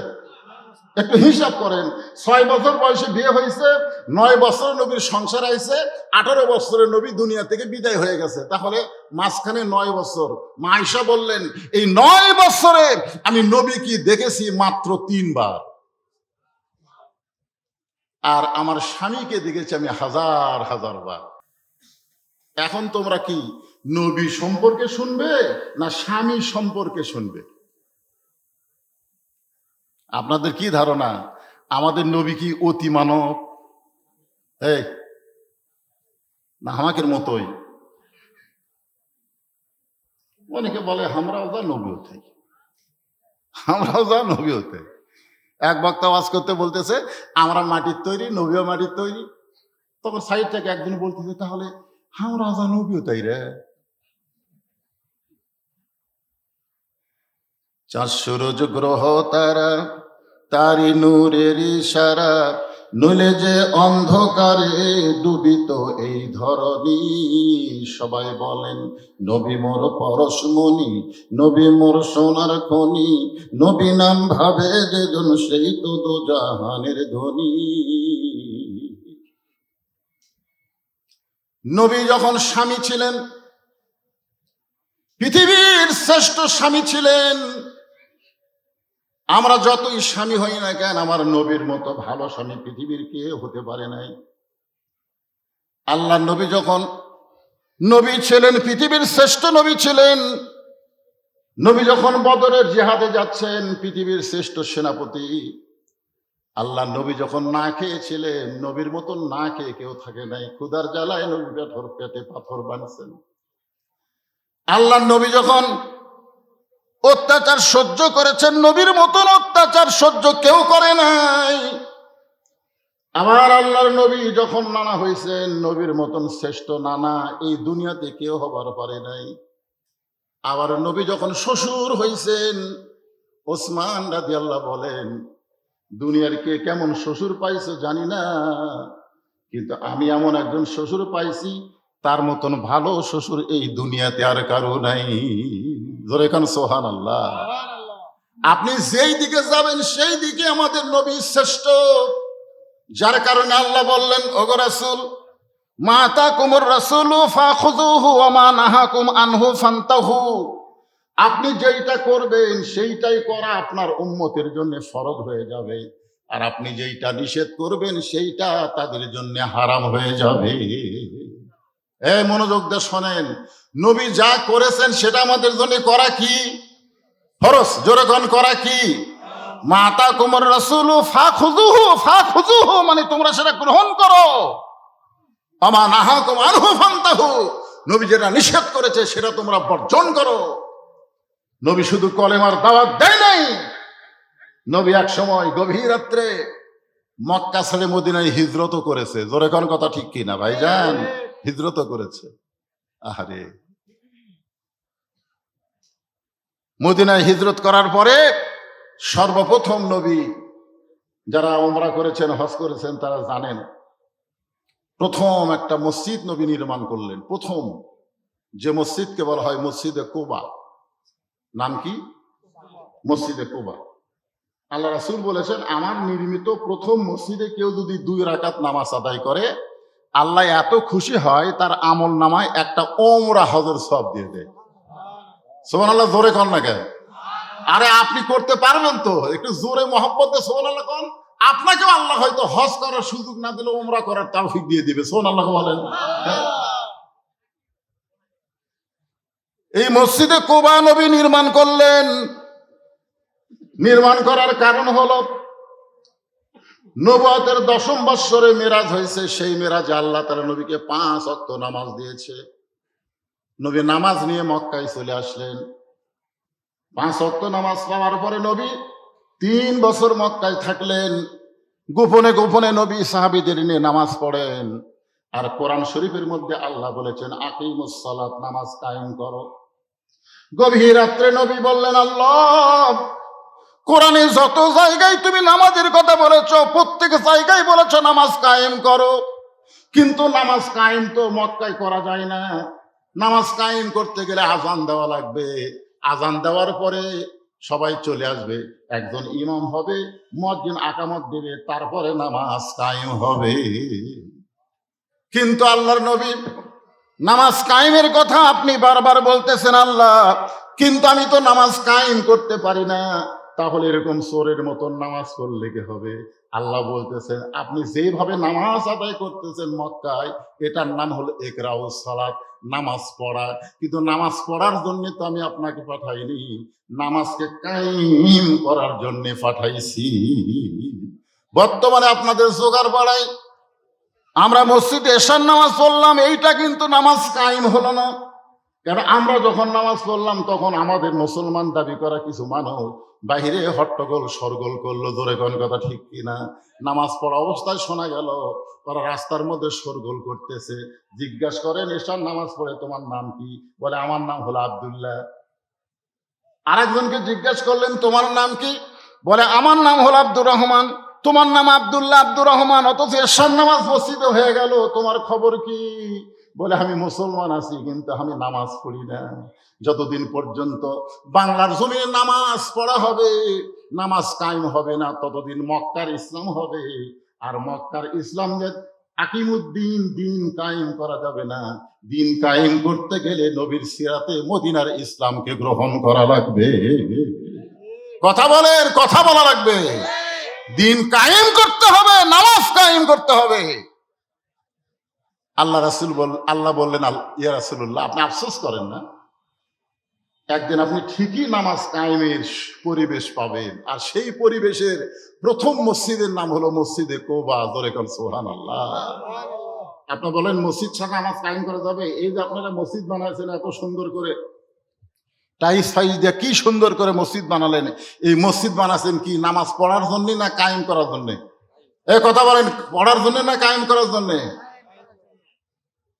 একটু হিসাব করেন, 6 বছর বয়সে বিয়ে হয়েছে, 9 বছরে নবীর সংসার আইছে, 18 বছরে নবী দুনিয়া থেকে বিদায় হয়ে গেছে। তাহলে মাঝখানে 9 বছর। মা আয়েশা বললেন, এই 9 বছরে আমি নবী কি দেখেছি মাত্র 3 বার, আর আমার স্বামীকে দেখেছি আমি হাজার হাজার বার। এখন তোমরা কি নবী সম্পর্কে শুনবে না স্বামী সম্পর্কে শুনবে? আপনাদের কি ধারণা আমাদের নবী কি অতি মানব? এই না আমাকের মতোই? অনেকে বলে আমরাও যা নবী হতে, আমরাও যা নবী হতে। এক বক্তা ওয়াজ করতে বলতেছে আমরা মাটির তৈরি, নবীও মাটির তৈরি। তখন সাইড থেকে একজন বলতেছে তাহলে আমরা যা নবী হতাই রে। 4 সূরজ গ্রহ তারা তারি নূরের ইশারা, নইলে যে অন্ধকারে ডুবিত এই ধরনী। সবাই বলেন নবী মোর পরশমণি, নবী মোর সোনার খনি, নবী নাম ভাবে যেজন সেই তো দোজাহানের ধনী। নবী যখন স্বামী ছিলেন, পৃথিবীর শ্রেষ্ঠ স্বামী ছিলেন। আমরা যতই স্বামী হই না কেন, আমার নবীর মতো ভালো স্বামী পৃথিবীর কেউ হতে পারে নাই। আল্লাহ নবী যখন নবী ছিলেন, পৃথিবীর শ্রেষ্ঠ নবী ছিলেন। নবী যখন বদরের জিহাদে যাচ্ছেন, পৃথিবীর শ্রেষ্ঠ সেনাপতি। আল্লাহ নবী যখন না খেয়েছিলেন, নবীর মতন না খেয়ে কেউ থাকে নাই। ক্ষুধার জ্বালায় নবী পেটে পাথর বাঁধছেন। আল্লাহ নবী যখন অত্যাচার সহ্য করেছেন, নবীর মতন অত্যাচার সহ্য কেউ করে নাই। আমার আল্লাহর নবী যখন নানা হয়েছেন, নবীর মতন শ্রেষ্ঠ নানা এই দুনিয়াতে কেউ হবার পারে নাই। আবার নবী যখন শ্বশুর হয়েছেন, ওসমান রাদিয়াল্লাহু বলেন, দুনিয়ার কে কেমন শ্বশুর পাইছো জানি না, কিন্তু আমি এমন একজন শ্বশুর পাইছি তার মতন ভালো শ্বশুর এই দুনিয়াতে আর কারো নাই। জোরে কান সুবহানাল্লাহ। আপনি যেই দিকে যাবেন সেই দিকে আমাদের নবী শ্রেষ্ঠ। যার কারণে আল্লাহ বললেন, ওগো রাসূল, মা আতাকুমুর রাসূলু ফাখুযুহু ওয়া মা নাহাকুম আনহু ফান্তাহু। আপনি যেইটা করবেন সেইটাই করা আপনার উম্মতের জন্য ফরজ হয়ে যাবে, আর আপনি যেইটা নিষেধ করবেন সেইটা তাদের জন্য হারাম হয়ে যাবে। এই মনোযোগ দিয়ে শোনেন, নবী যা করেছেন সেটা আমাদের জন্য করা কি ফরজ? জোরে কোন করা কি? মা আতাকুমুর রাসূলু ফাখুযুহু, ফাখুযুহু মানে তোমরা সেটা গ্রহণ করো। ওয়া মা নাহাকুম আনহু ফান্তাহু, নবী যেটা নিষেধ করেছে সেটা তোমরা বর্জন করো। নবী শুধু কলেমার দাওয়াত দেয় নাই, নবী এক সময় গভীর রাত্রে মক্কা ছেড়ে মদিনায় হিজরতও করেছে। জোরে কোন কথা ঠিক কিনা ভাইজান? হিজরতও করেছে। আহারে, মদিনায় হিজরত করার পরে সর্বপ্রথম নবী, যারা উমরা করেছেন, হজ করেছেন, তারা জানেন, প্রথম একটা মসজিদ নবী নির্মাণ করলেন। প্রথম যে মসজিদকে বলা হয় মসজিদে কুবা। নাম কি? মসজিদে কুবা। আল্লাহ রাসূল বলেছেন, আমার নির্মিত প্রথম মসজিদে কেউ যদি 2 রাকাত নামাজ আদায় করে, আল্লাহ এত খুশি হয় তার আমল নামায় একটা ওমরা হজের সওয়াব দিয়ে দেয়। সুবহানাল্লাহ, জোরে কোন না কেন? আরে আপনি করতে পারবেন তো? একটু জোরে মহব্বতে সুবহানাল্লাহ কোন। আপনাকেও আল্লাহ হয়তো হজ করার সুযোগ না দিলে ওমরা করার তৌফিক দিয়ে দিবে। সুবহানাল্লাহ বলেন। এই মসজিদে কুবা নবী নির্মাণ করলেন। নির্মাণ করার কারণ হলো নবুয়তের 10ম বৎসরে মেরাজ হয়েছে। সেই মেরাজে আল্লাহ তাআলা নবীকে 5 ওয়াক্ত নামাজ দিয়েছে। নবী নামাজ নিয়ে মক্কায় চলে আসলেন। 5 ওয়াক্ত নামাজ পাওয়ার পরে নবী 3 বছর মক্কায় থাকলেন। গোপনে গোপনে নবী সাহাবীদের নিয়ে নামাজ পড়েন। আর কোরআন শরীফের মধ্যে আল্লাহ বলেছেন, আকিমুস সালাত, নামাজ কায়েম করো। গভীর রাত্রে নবী বললেন, আল্লাহ, কোরআনে যত জায়গায় তুমি নামাজের কথা বলেছো, প্রত্যেক জায়গায় বলেছো নামাজ কায়েম করো, কিন্তু নামাজ কায়েম তো মক্কায় করা যায় না। নামাজ কায়েম করতে গেলে আজান দেওয়া লাগবে। আজান দেওয়ার পরে সবাই চলে আসবে, একজন ইমাম হবে, মুয়াজ্জিন আকামত দেবে, তারপরে নামাজ কায়েম হবে। কিন্তু আল্লাহর নবী নামাজ কায়েমের কথা আপনি বারবার বলতেছেন আল্লাহ, কিন্তু আমি তো নামাজ কায়েম করতে পারি না। তাহলে এরকম চোরের মতন নামাজ পড়লে কি হবে? আল্লাহ বলতেছেন আপনি যেভাবে নামাজ আদায় করতেছেন মক্কায়, এটার নাম হলো ইকরাউস সালাত, নামাজ পড়া। কিন্তু নামাজ পড়ার জন্য তো আমি আপনাকে পাঠাইনি, নামাজকে কায়েম করার জন্য পাঠাইছি। বর্তমানে আপনাদের জোগাড় বাড়াই আমরা মসজিদে এশার নামাজ পড়লাম, এইটা কিন্তু নামাজ কায়েম হলো না। কারণ আমরা যখন নামাজ পড়লাম তখন আমাদের মুসলমান দাবি করা কিছু মানুষ বাহিরে হট্টগোল সরগোল করলো, জোরে কোন কথা ঠিক কিনা? নামাজ পড়া অবস্থায় শোনা গেল ওরা রাস্তার মধ্যে সরগোল করতেছে। জিজ্ঞাসা করেন এশার নামাজ পড়ে তোমার নাম কি? বলে আমার নাম হলো আব্দুল্লাহ। আরেকজনকে জিজ্ঞাসা করলেন তোমার নাম কি? বলে আমার নাম হলো আব্দুর রহমান। তোমার নাম আব্দুল্লাহ, আব্দুর রহমান, অথচ এশার নামাজ মসজিদে হয়ে গেল, তোমার খবর কি? বলে আমি মুসলমান আছি কিন্তু আমি নামাজ পড়ি না। যতদিন পর্যন্ত বাংলার জমিনে নামাজ পড়া হবে, নামাজ কায়েম হবে না, ততদিন মক্কার ইসলাম হবে। আর মক্কার ইসলাম যে আকিমুদ্দিন, দিন কায়েম করা যাবে না। দিন কায়েম করতে গেলে নবীর সিরাতে মদিনার ইসলামকে গ্রহণ করা লাগবে। কথা বলেন, কথা বলা লাগবে। দিন কায়েম করতে হবে, নামাজ কায়েম করতে হবে। আল্লাহ বললেন ইয়া রাসূলুল্লাহ আপনি আফসোস করেন না, একদিন আপনি ঠিকই নামাজ কায়েমের পরিবেশ পাবেন। আর সেই পরিবেশের প্রথম মসজিদের নাম হলো মসজিদে কুবা। জোরে কোন সুবহানাল্লাহ। আপনি বলেন মসজিদ ছাড়া নামাজ কায়েম করা যাবে? এই যে আপনারা মসজিদ বানাইছেন এত সুন্দর করে, টাইস ফাইস দিয়ে কি সুন্দর করে মসজিদ বানালেন, এই মসজিদ বানাচ্ছেন কি নামাজ পড়ার জন্য না কায়েম করার জন্য? এই কথা বলেন, পড়ার জন্য না কায়েম করার জন্য?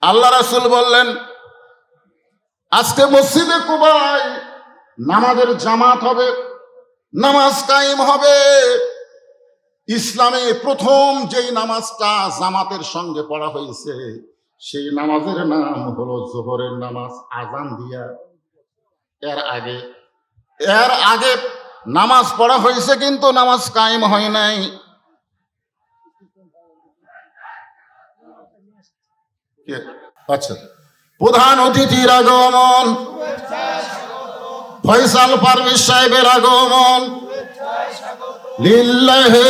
আল্লাহ রাসূল বললেন আজকে মসজিদে কুবায় নামাজের জামাত হবে, নামাজ কায়েম হবে। ইসলামে প্রথম যেই নামাজটা জামাতের সঙ্গে পড়া হয়েছে সেই নামাজের নাম হলো জোহরের নামাজ, আজান দিয়া। এর আগে নামাজ পড়া হয়েছে কিন্তু নামাজ কায়েম হয় নাই। আচ্ছা, প্রধান অতিথির আগমন, ফয়সাল পারভেজ সাহেবের আগমন, লিল্লাহি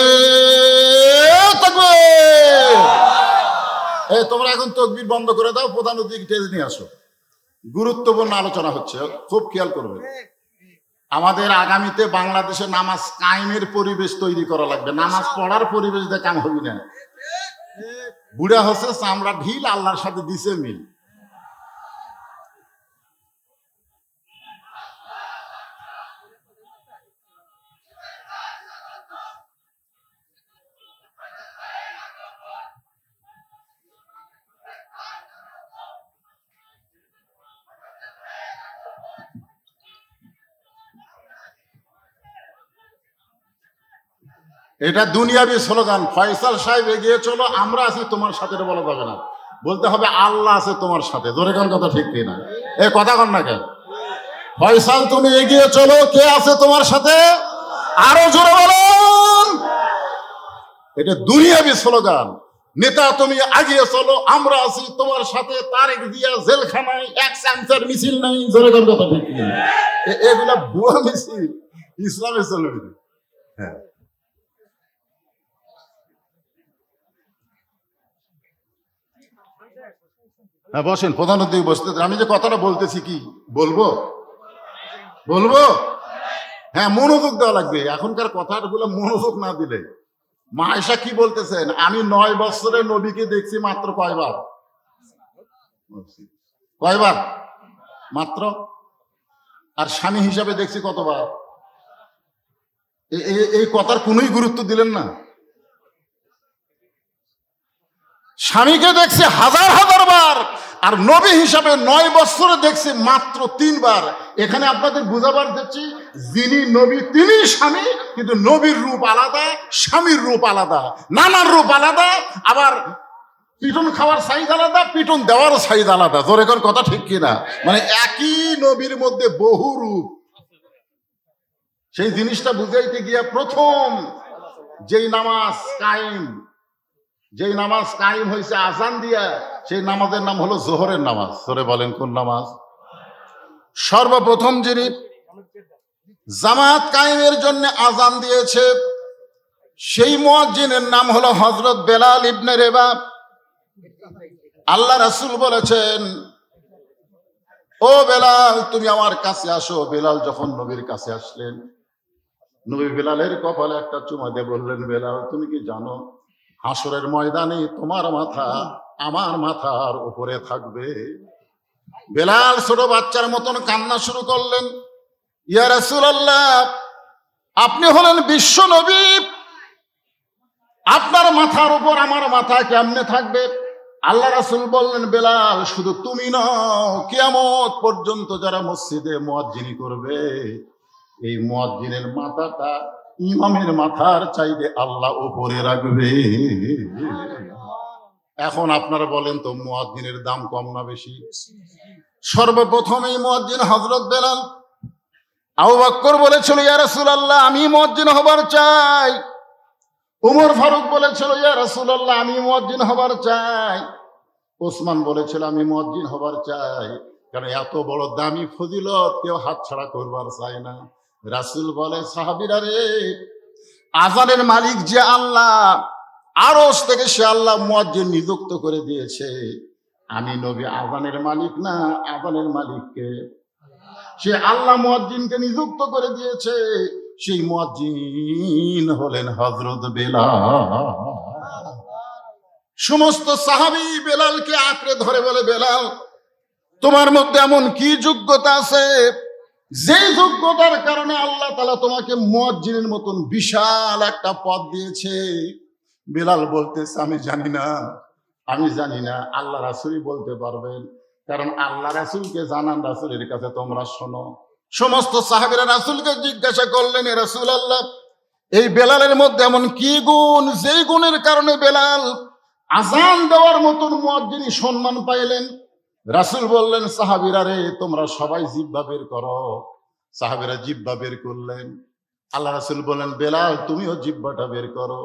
তাকবীর। এই তোমরা এখন তাকবীর বন্ধ করে দাও, প্রধান অতিথি টেজ নিয়ে আসো। গুরুত্বপূর্ণ আলোচনা হচ্ছে, খুব খেয়াল করবে। আমাদের আগামীতে বাংলাদেশে নামাজ কায়েমের পরিবেশ তৈরি করা লাগবে, নামাজ পড়ার পরিবেশ দিয়ে কাম হবি না। বুড়া হচ্ছে চামড়া ঢিল, আল্লাহর সাথে দিছে মিল। এটা দুনিয়াবি স্লোগান। ফয়সাল সাহেব এগিয়ে চলো, আমরা আছি তোমার সাথে, বলা যাবে না, বলতে হবে আল্লাহ আছে তোমার সাথে। জোরে কোন কথা ঠিক কিনা? এ কথা কন না কেন? ফয়সাল তুমি এগিয়ে চলো, কে আছে তোমার সাথে? আরো জোরে বলুন। এটা দুনিয়াবি স্লোগান। নেতা তুমি এগিয়ে চলো, আমরা আছি তোমার সাথে, তারেক জিয়া জেলখানায়, এক চামচার মিছিল নাই। জোরে কোন কথা ঠিক কিনা? এগুলা ভুয়া মিছিল, ইসলামে চলবে না। হ্যাঁ, হ্যাঁ বসেন, প্রধান অতিথি বসতে। আমি যে কথাটা বলতেছি কি বলবো? বলবো? হ্যাঁ, মনোযোগ দেওয়া লাগবে। এখনকার কথাগুলো মনোযোগ না দিলে। মা আয়েশা কি বলতেছেন? আমি 9 বছরে নবীকে দেখছি মাত্র কয়বার? কয়বার? মাত্র। আর স্বামী হিসাবে দেখছি কতবার? এই কথার কোনোই গুরুত্ব দিলেন না। স্বামীকে দেখছি হাজার হাজার বার, আর নবী হিসাবে 9 বছরে দেখছি মাত্র 3 বার। এখানে আপনাদের বুঝাবার দিচ্ছি, যিনি নবী তিনি স্বামী, কিন্তু নবীর রূপ আলাদা, স্বামীর রূপ আলাদা, নানার রূপ আলাদা, আবার পিটন খাওয়ার সাইজ আলাদা, পিটন দেওয়ার সাইজ আলাদা। জোরে কোন কথা ঠিক কিনা? মানে একই নবীর মধ্যে বহু রূপ। সেই জিনিসটা বুঝাইতে গিয়া প্রথম যেই নামাজ কায়েম হয়েছে আজান দিয়া, সেই নামাজের নাম হলো জোহরের নামাজ। ধরে বলেন কোন নামাজ? সর্বপ্রথম যিনি জামাত কায়েমের জন্য আজান দিয়েছে সেই মুয়াজ্জিনের নাম হলো হযরত বেলাল ইবনে রেবাব। আল্লাহ রাসূল বলেছেন, ও বেলাল তুমি আমার কাছে আসো। বেলাল যখন নবীর কাছে আসলেন, নবী বেলালের কপালে একটা চুমা দিয়ে বললেন, বেলাল তুমি কি জানো হাসরের ময়দানে তোমার মাথা আমার মাথার উপরে থাকবে? বেলাল ছোট বাচ্চার মতন কান্না শুরু করলেন, ইয়া রাসূলুল্লাহ আপনি হলেন বিশ্ব নবী, আপনার মাথার উপর আমার মাথা কেমনে থাকবে? আল্লাহ রাসূল বললেন, বেলাল শুধু তুমি নও, কিয়ামত পর্যন্ত যারা মসজিদে মুয়াজ্জিনি করবে এই মুয়াজ্জিনের মাথাটা ইমামের মাথার চাইতে আল্লাহ উপরে রাখবে। এখন আপনারা বলেন তো মুয়াজ্জিনের দাম কম না বেশি? সর্বপ্রথম এই মুয়াজ্জিন হযরত বেলাল। আবু বকর বলেছিল, ইয়া রাসূলুল্লাহ আমি মুয়াজ্জিন হবার চাই। উমর ফারুক বলেছিল, ইয়া রাসূলুল্লাহ আমি মুয়াজ্জিন হবার চাই। ওসমান বলেছিল, আমি মুয়াজ্জিন হবার চাই। কারণ এত বড় দামি ফজিলত কেউ হাতছাড়া করবার চায় না। রাসূল বলে, সাহাবীরা রে, আযানের মালিক যে আল্লাহ, আরশ থেকে সে আল্লাহ মুয়াজ্জিন নিযুক্ত করে দিয়েছে। আমি নবী আযানের মালিক না, আযানের মালিককে সে আল্লাহ মুয়াজ্জিনকে নিযুক্ত করে দিয়েছে। সেই মুয়াজ্জিন হলেন হযরত বেলাল। সমস্ত সাহাবী বেলালকে আঁকড়ে ধরে বলে, বেলাল তোমার মধ্যে এমন কি যোগ্যতা আছে যে যোগ্যতার কারণে আল্লাহ তাআলা তোমাকে মুয়াজ্জিনের মতন বিশাল একটা পদ দিয়েছে? বেলাল বলতেছে, আমি জানি না, আল্লাহ রাসূলই বলতে পারবেন। কারণ আল্লাহ রাসূলকে জানান, রাসূলের কাছে তোমরা শোনো। সমস্ত সাহাবীরা রাসূলকে জিজ্ঞাসা করলেন, এ রাসূলুল্লাহ এই বেলালের মধ্যে এমন কি গুণ যেই গুণের কারণে বেলাল আজান দেওয়ার মতন মুয়াজ্জিনি সম্মান পাইলেন? রাসূল বললেন, সাহাবীরা রে তোমরা সবাই জিহ্বা বের করো। সাহাবীরা জিহ্বা বের করলেন। আল্লাহ রাসূল বললেন, বেলাল তুমিও জিহ্বাটা বের করো।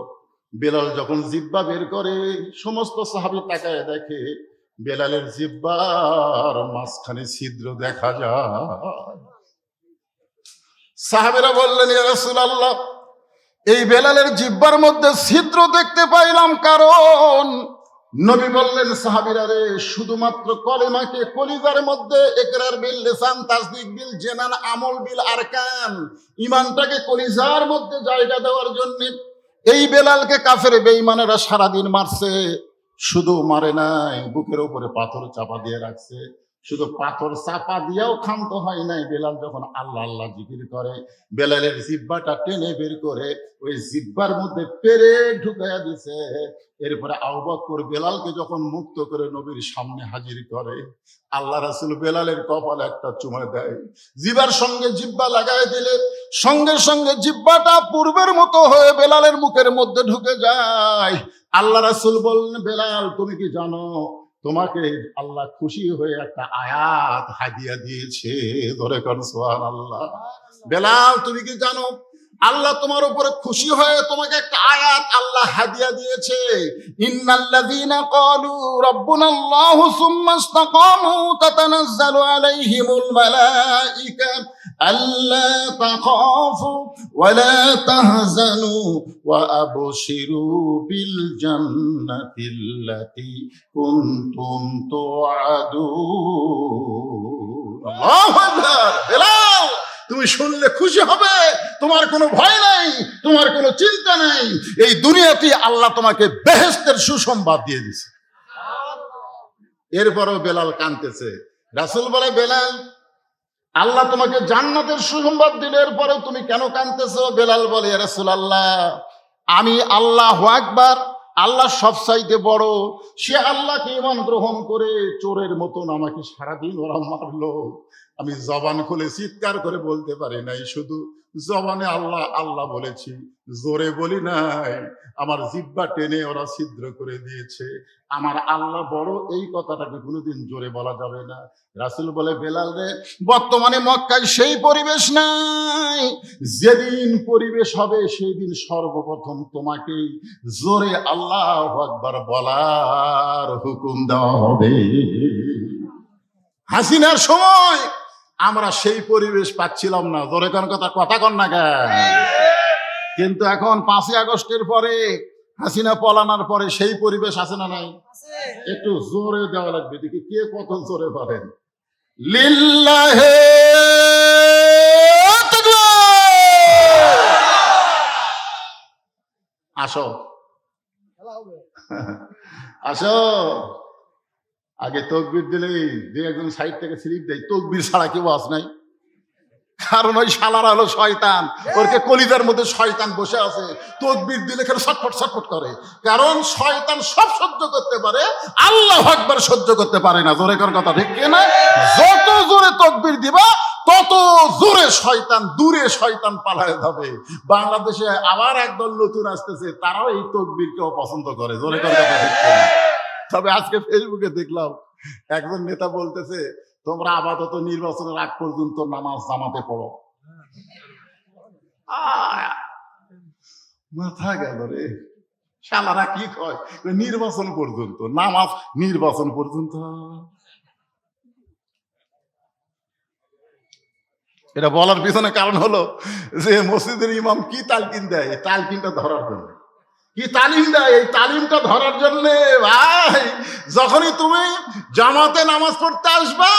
বেলাল যখন জিহ্বা বের করে সমস্ত সাহাবী তাকায় দেখে বেলালের জিহ্বার মাঝখানে ছিদ্র দেখা যায়। সাহাবীরা বললেন, ইয়া রাসূলুল্লাহ এই বেলালের জিহ্বার মধ্যে ছিদ্র দেখতে পাইলাম কারণ? নবী বললেন, সাহাবীরা রে শুধুমাত্র কলেমাকে কলিজার মধ্যে ইকরার বিল লিসান তাসদিক বিল জানান আমল বিল আরকান, ঈমানটাকে কলিজার মধ্যে জায়গা দেওয়ার জন্য এই বেলালকে কাফের বেঈমানেরা সারাদিন মারছে। শুধু মারে নাই, বুকের উপরে পাথর চাপা দিয়ে রাখছে। শুধু পাথর চাপা দিয়েও ক্ষান্ত হয় নাই। বেলাল যখন আল্লাহ আল্লাহ জিকির করে, বেলালের জিহ্বাটা টেনে বের করে ওই জিহ্বার মধ্যে পেরে ঢুকাইয়া দিছে। এরপরে আবু বকর বেলালকে যখন মুক্ত করে নবীর সামনে হাজির করে, আল্লাহ রাসূল বেলালের কপালে একটা চুমা দেয়। জিহ্বার সঙ্গে জিহ্বা লাগাই দিলে সঙ্গে সঙ্গে জিহ্বাটা পূর্বের মতো হয়ে বেলালের মুখের মধ্যে ঢুকে যায়। আল্লাহ রাসূল বললেন, বেলাল তুমি কি জানো তোমাকে আল্লাহ খুশি হয়ে একটা আয়াত হাদিয়া দিয়েছে? ধরে কর সুবহানাল্লাহ। বেলাল তুমি কি জানো আল্লাহ তোমার উপরে খুশি হয়ে তোমাকে একটা আয়াত আল্লাহ হাদিয়া দিয়েছে? ইন্নাল্লাযীনা ক্বালু রাব্বুনাল্লাহু সুম্মা ইসতাকামু তাতানাজ্জালু আলাইহিমুল মালাঈকা আল্লা তাখাফু ওয়া লা তাহজানু ওয়া আবশিরু বিল জান্নাতিল্লাতী কুনতুম তুআদুন। আল্লাহু আকবার। বেলাল তুমি শুনলে খুশি হবে, তোমার কোনো ভয় নাই, তোমার কোনো চিন্তা নাই। এই দুনিয়াতে আল্লাহ তোমাকে বেহেশতের সুসংবাদ দিয়ে দিয়েছে। এরপরও বেলাল কাঁদতেছে। রাসূল বলে, বেলাল আল্লাহ তোমাকে জান্নাতের সুসংবাদ দিলে এরপরেও তুমি কেন কাঁদতেছো? বেলাল বলে, ইয়া রাসূলুল্লাহ আমি আল্লাহু আকবার, আল্লাহ সবচাইতে বড়, সে আল্লাহকে ঈমান গ্রহণ করে চোরের মতন আমাকে সারাদিন ওরা মারলো। আমি জবান খুলে চিৎকার করে বলতে পারি নাই, শুধু জবানে আল্লাহ আল্লাহ বলেছি, জোরে বলি নাই, আমার জিহ্বা টেনে ওরা ছিদ্র করে দিয়েছে। আমার আল্লাহ বড়, এই কথাটাকে কোনোদিন জোরে বলা যাবে না। রাসূল বলে, বেলাল রে, বর্তমানে মক্কায় সেই পরিবেশ নাই, যেদিন পরিবেশ হবে সেই দিন সর্বপ্রথম তোমাকে জোরে আল্লাহু আকবার বলার হুকুম দেওয়া হবে। হাসিনার সময় আমরা সেই পরিবেশ পাচ্ছিলাম না, জোরে কোন কথা কথা কন না কেন? কিন্তু এখন 5ই আগস্টের পরে, হাসিনা পলানোর পরে সেই পরিবেশ আছে না নাই? একটু জোরে দেওয়া লাগবে, দেখি কে কত জোরে পারেন। লিল্লাহে তাকবীর। আসো আসো, আগে তকবীর দিলেই যে একজন সাইড থেকে স্লিপ দেয়, তকবীর ছাড়া কেউ আস নাই। কারণ ওই শালারা হলো শয়তান, ওরকে কলিজার মধ্যে শয়তান বসে আছে, তকবীর দিলে খেলে ছটফট ছটফট করে। কারণ শয়তান সব সহ্য করতে পারে, আল্লাহু আকবার সহ্য করতে পারে না। জোরে কর কথা ঠিক না? যত জোরে তকবীর দিবা তত জোরে শয়তান দূরে, শয়তান পালায় যাবে। বাংলাদেশে আবার একদল নতুন আসতেছে, তারাও এই তকবীরকেও পছন্দ করে। জোরে কর কথা ঠিক না? তবে আজকে ফেসবুকে দেখলাম একজন নেতা বলতেছে, তোমরা আপাতত নির্বাচনের আগ পর্যন্ত নামাজ জামাতে পড়ো। মাথা গেল রে, শালারা কি কয়, নির্বাচন পর্যন্ত নামাজ, নির্বাচন পর্যন্ত। এটা বলার পিছনে কারণ হলো যে মসজিদের ইমাম কি তালকিন দেয়, এই তালকিনটা ধরার জন্য। কি তালিম দেয়, এই তালিমটা ধরার জন্য। ভাই, যখনই তুমি জামাতে নামাজ পড়তে আসবা,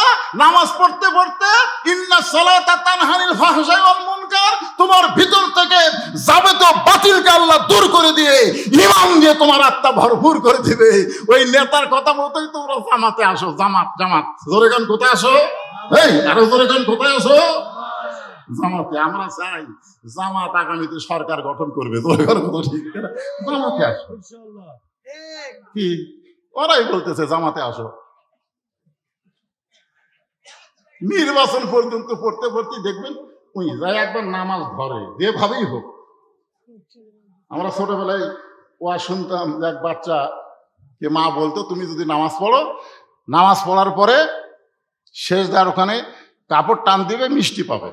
নামাজ পড়তে পড়তে ইন্না সালাতা তানহা আনিল ফাহশাই ওয়াল মুনকার, তোমার ভিতর থেকে যাবতীয় বাতিলকে আল্লাহ দূর করে দিয়ে ইমাম দিয়ে তোমার আত্মা ভরপুর করে দিবে। ওই নেতার কথা মতোই তোমরা জামাতে আসো। জামাত জামাত, জোরে গান কোথায় আসো? এই আরো জোরে গান কোথায় আসো? জামাতে। আমরা চাই জামাত আগামীতে সরকার গঠন করবে। জামাতে আসো। কি ওরাই বলতেছে জামাতে আসো। নির্বাচন পর্যন্ত পড়তে পড়তে দেখবেন ওই যায় একবার নামাজ ধরে, যেভাবেই হোক। আমরা ছোটবেলায় ওয়া শুনতাম, এক বাচ্চা কে মা বলতো, তুমি যদি নামাজ পড়ো, নামাজ পড়ার পরে শেষদার ওখানে কাপড় টান দিবে, মিষ্টি পাবে।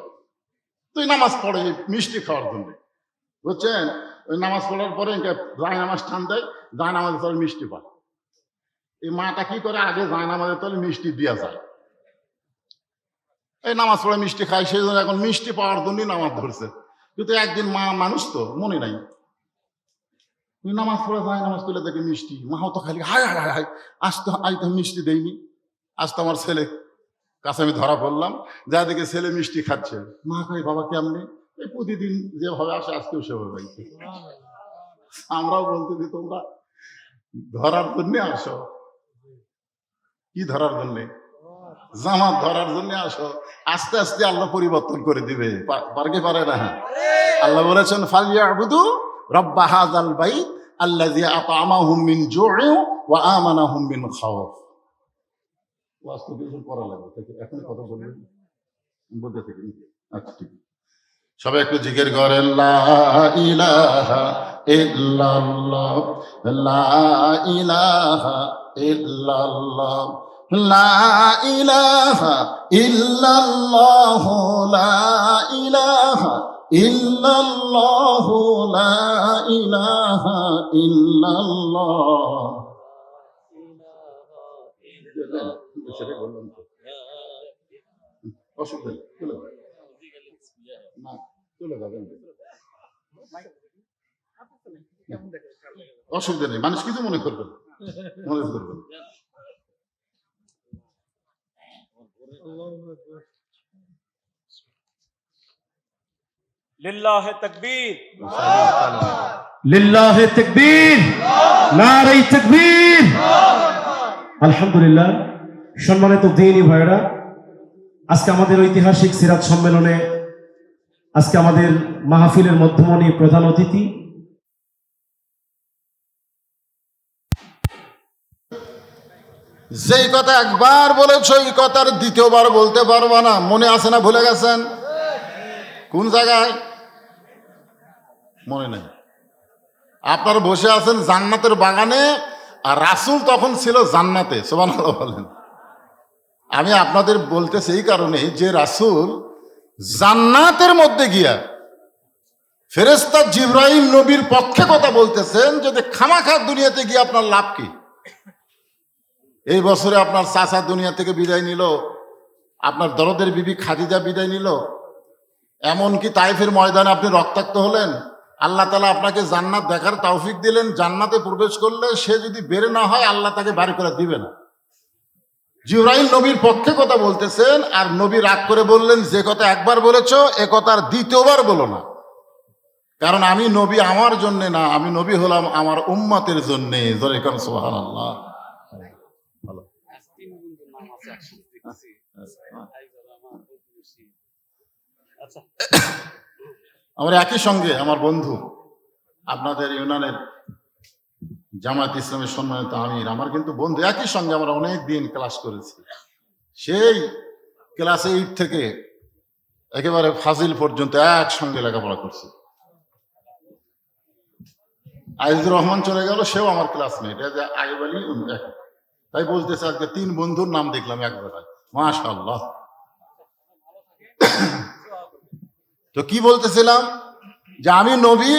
তুই নামাজ পড়ে মিষ্টি খাওয়ার জন্য, বুঝছেন? ওই নামাজ পড়ার পরে জায় নামাজ টান দেয়, জায় নামাজের তলে মিষ্টি পায়। এই মাটা কি করে, আগে জায় নামাজের তলে মিষ্টি দিয়া যায়। এই নামাজ পড়ে মিষ্টি খায়, সেই জন্য এখন মিষ্টি পাওয়ার জন্যই নামাজ ধরছে। কিন্তু একদিন মা মানুষ তো মনে নাই, তুই নামাজ পড়ে যায় নামাজ তুলে দেখে মিষ্টি, মাও তো খালি হায় হায় হায়, আজ তো মিষ্টি দেয়নি। আজ তো আমার ছেলে কাছে আমি ধরা পড়লাম, যা দেখে ছেলে মিষ্টি খাচ্ছে। মা কই, বাবা কেমনি? এই প্রতিদিন যেভাবে আসে আজকেও সেভাবে পাইছে। আমরাও বলতেছি তোমরা ধরার জন্য আসো। কি ধরার জন্য? জামাত ধরার জন্য আসো। আস্তে আস্তে আল্লাহ পরিবর্তন করে দিবে, পারে কি পারে না? আল্লাহ বলেছেন, ফালিয়াবুদু রাব্বা হাযাল বাইত আল্লাযী আত'আমাহুম মিন জু'ইন ওয়া আমানাহুম মিন খাওফ। ওয়াস্তু কিছু করা লাগবে, এখন কথা বলবেন বলতে থেকে। আচ্ছা ঠিক, সবাই একটু জিকির করেন, লা ইলাহা ইল্লাল্লাহ, লা ইলাহা ইল্লাল্লাহ, লা ইলাহা ইল্লাল্লাহ, লা ইলাহা ইল্লাল্লাহ, লা ইলাহা ইল্লাল্লাহ। সেটাই বললাম তো, অসুবিধা নেই, চলে যাবে না, চলে যাবেন, অসুবিধা নেই, মানুষ কিছু মনে করবেন, মনে করবেন। লিল্লাহে তাকবীর, লিল্লাহে তাকবীর, নারে তাকবীর। আলহামদুলিল্লাহ। সম্মানিত দিনী ভাইরা, আজকে আমাদের ঐতিহাসিক সিরাত সম্মেলনে আজকে আমাদের মাহফিলের মধ্যমণি প্রধান অতিথি যেই কথা একবার বলেছ, এই কথার দ্বিতীয়বার বলতে পারবা না। মনে আছে না ভুলে গেছেন? কোন জায়গায়? মনে নেই। আপনারা বসে আছেন জান্নাতের বাগানে, আর রাসূল তখন ছিল জান্নাতে। সুবহানাল্লাহ বলেন। আমি আপনাদের বলতেছি এই কারণে যে রাসূল জান্নাতের মধ্যে গিয়া ফেরেশতা জিবরাইল নবীর পক্ষে কথা বলতেছেন, যদি খামাখা দুনিয়াতে গিয়ে আপনার লাভ কি? এই বছরে আপনার চাচা দুনিয়া থেকে বিদায় নিল, আপনার দরদের বিবি খাদিজা বিদায় নিল, এমনকি তাইফের ময়দানে আপনি রক্তাক্ত হলেন, আল্লাহ তাআলা আপনাকে জান্নাত দেখার তৌফিক দিলেন, জান্নাতে প্রবেশ করলে সে যদি বের না হয় আল্লাহ তাকে বাড়ি করে দিবে না। জিবরাইল নবীর পক্ষে কথা বলতেছেন, আর নবী রাগ করে বললেন, যে কথা একবার বলেছো এ কথা আর দ্বিতীয়বার বলো না, কারণ আমি নবী আমার জন্য না, আমি নবী হলাম আমার উম্মতের জন্যে। জোরে কোন সুবহানাল্লাহ। ভালো। আমরা একই সঙ্গে আমার বন্ধু আপনাদের ইউনিয়নের জামায়াত ইসলামের সম্মানিত আমির, আমার কিন্তু বন্ধু, একই সঙ্গে আমরা অনেক দিন ক্লাস করেছি, সেই ক্লাস 8 থেকে একেবারে ফাজিল পর্যন্ত একসঙ্গে লেখাপড়া করছি। আজিজুর রহমান চলে গেল, সেও আমার ক্লাসমেট, আগে বলি। তাই বলতেছে আজকে 3 বন্ধুর নাম দেখলাম এক জায়গায়, মাশাআল্লাহ। তো কি বলতেছিলাম, যে আমি নবী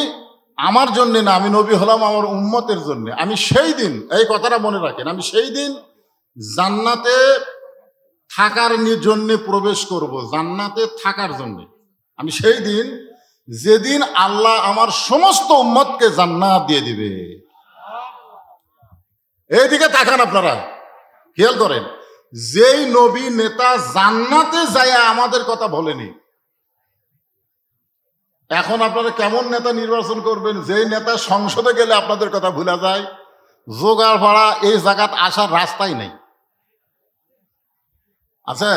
আমার জন্য না, আমি নবী হলাম আমার উম্মতের জন্য। আমি সেই দিন, এই কথাটা মনে রাখেন, আমি সেই দিন জান্নাতে থাকার জন্য প্রবেশ করব, জান্নাতে থাকার জন্য। আমি সেই দিন, যেদিন আল্লাহ আমার সমস্ত উম্মতকে জান্নাত দিয়ে দিবে। এইদিকে তাকান, আপনারা খেয়াল করেন, যেই নবী নেতা জান্নাতে যায় আমাদের কথা বলেনি, এখন আপনারা কেমন নেতা নির্বাচন করবেন? যেই নেতা সংসদে গেলে আপনাদের কথা ভুলা যায়, জোগাড় ভাড়া এই জায়গাত আসার রাস্তাই নেই। আছে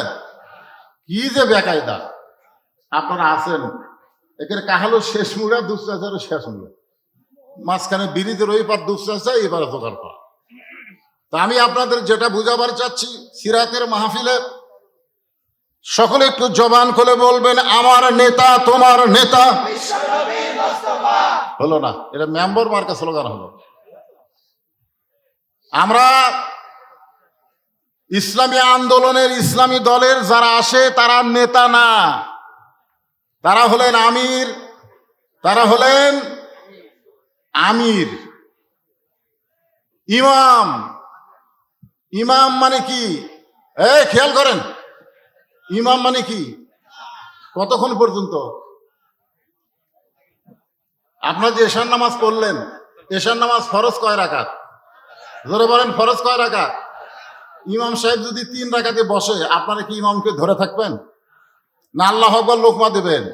কি যে বেকায়দা আপনারা আছেন, একের কাহালো শেষ মুড়া, দুশ্চাচারও শেষ মুড়া, মাঝখানে বিরিদের ওই পার দুশ্চাচা, এবারে জোগাড় পাড়া। তা আমি আপনাদের যেটা বুঝাবার চাচ্ছি, সিরাতের মাহফিলে সকলে একটু জবান খুলে বলবেন, আমার নেতা তোমার নেতা। হলো না, এটা মেম্বার মার্কা স্লোগান হলো। আমরা ইসলামী আন্দোলনের, ইসলামী দলের যারা আসে তারা নেতা না, তারা হলেন আমির, তারা হলেন আমির, ইমাম। ইমাম মানে কি? খেয়াল করেন, ইমাম মানে কি? কতক্ষণ পর্যন্ত? আপনার যে এশার নামাজ পড়লেন, এশার নামাজ ফরজ কয় রাকাত? ধরে বলেন, ফরজ কয় রাকাত? ইমাম সাহেব যদি 3 রাকাতে বসে, আপনারা কি ইমামকে ধরে থাকবেন না আল্লাহু আকবার লোকমা দেবেন?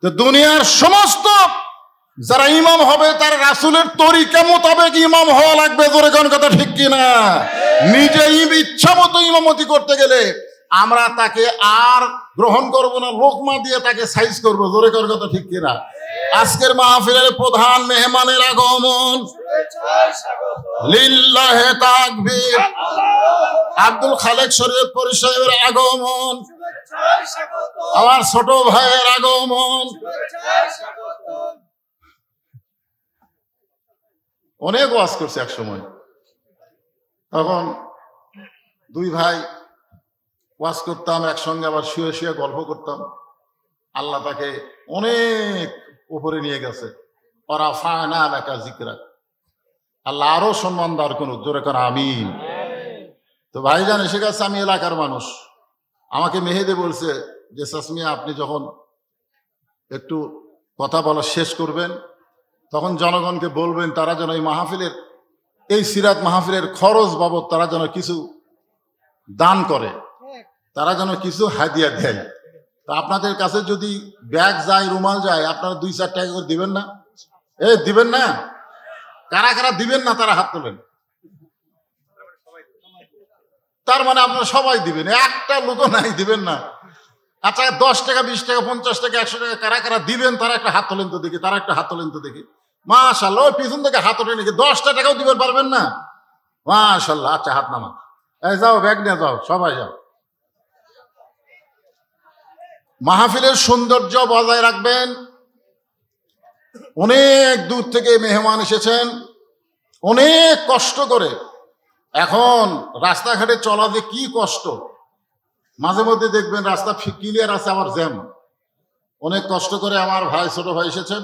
তো দুনিয়ার সমস্ত যারা ইমাম হবে তার রাসূলের তরিকা মোতাবেক ইমাম হওয়া লাগবে। জোরে কোন কথা ঠিক কিনা? নিজে ইচ্ছা মতো ইমামতি করতে গেলে আমরা তাকে আর গ্রহণ করব না, লোকমা দিয়ে তাকে সাইজ করব। জোরে কোন কথা ঠিক কিনা? আজকের মাহফিলের প্রধান মেহমানের আগমন, লিল্লাহে তাকবীর, আব্দুল খালেক শরীয়তপুরী সাহেবের আগমন, আমার ছোট ভাইয়ের আগমন। অনেক ওয়াজ করছে এক সময়, তখন 2 ভাই ওয়াজ করতাম একসঙ্গে, আবার শুয়ে শুয়ে গল্প করতাম। আল্লাহ তাকে অনেক উপরে নিয়ে গেছে। ওয়ারাফা'না লাকা যিকরাক, আল্লাহ আরো সম্মান দান করুন। জোরে কর আমিন। তো ভাইজান এসে গেছে, আমি এলাকার মানুষ। আমাকে মেহেদে বলছে যে সাসমিয়া, আপনি যখন একটু কথা বলা শেষ করবেন তখন জনগণকে বলবেন তারা যেন এই মাহফিলের, এই সিরাত মাহফিলের খরচ বাবদ তারা যেন কিছু দান করে, তারা যেন কিছু হাদিয়া দেয়। তা আপনাদের কাছে যদি ব্যাগ যায়, রুমাল যায়, আপনারা 2-4 টাকা করে দিবেন না? দিবেন না? কারা কারা দিবেন না তারা হাত তোলেন। তার মানে আপনারা সবাই দিবেন, একটা লোক নাই দিবেন না। আচ্ছা, 10 টাকা, 20 টাকা, 50 টাকা, 100 টাকা কারা কারা দিবেন তারা একটা হাত তোলেন তো দেখি, তারা একটা হাত তোলেন তো দেখি। মাশাআল্লাহ, পিছন থেকে হাত ওঠে নাকি? 10 টাকাও দিবেন পারবেন না? মাশাআল্লাহ। আচ্ছা, হাত নামান। যাও, ব্যাগ নিয়ে যাও, সবাই যাও। মাহফিলের সৌন্দর্য বজায় রাখবেন, অনেক দূর থেকে মেহমান এসেছেন, অনেক কষ্ট করে। এখন রাস্তাঘাটে চলা যে কি কষ্ট, মাঝে মধ্যে দেখবেন রাস্তা ক্লিয়ার আছে, আবার জ্যাম। অনেক কষ্ট করে আমার ভাই, ছোট ভাই এসেছেন,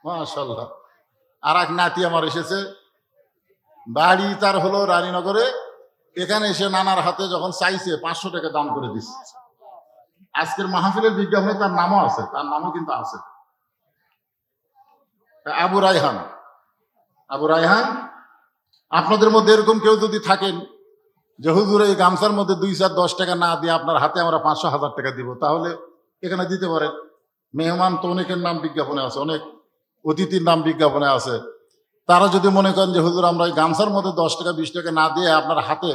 মাশাআল্লাহ। আর এক নাতি আমার এসেছে, বাড়ি তার হলো রানীনগরে। এখানে এসে নানার হাতে যখন চাইছে 500 টাকা দান করে দিচ্ছে। আজকের মাহফিলের বিজ্ঞাপনে তার নামও আছে, তার নামও কিন্তু আছে, আবু রায়হান। আবু রায়হান, আপনাদের মধ্যে এরকম কেউ যদি থাকেন যে হুজুর এই গামছার মধ্যে 2-4-10 টাকা না দিয়ে আপনার হাতে আমরা 500-1000 টাকা দিব, তাহলে এখানে দিতে পারেন। মেহমান তো অনেকের নাম বিজ্ঞাপনে আছে, অনেক অতিথির নাম বিজ্ঞাপনে আছে। তারা যদি মনে করেন যে হুজুর আমরা এই গামছার মধ্যে 10 টাকা 20 টাকা না দিয়ে আপনার হাতে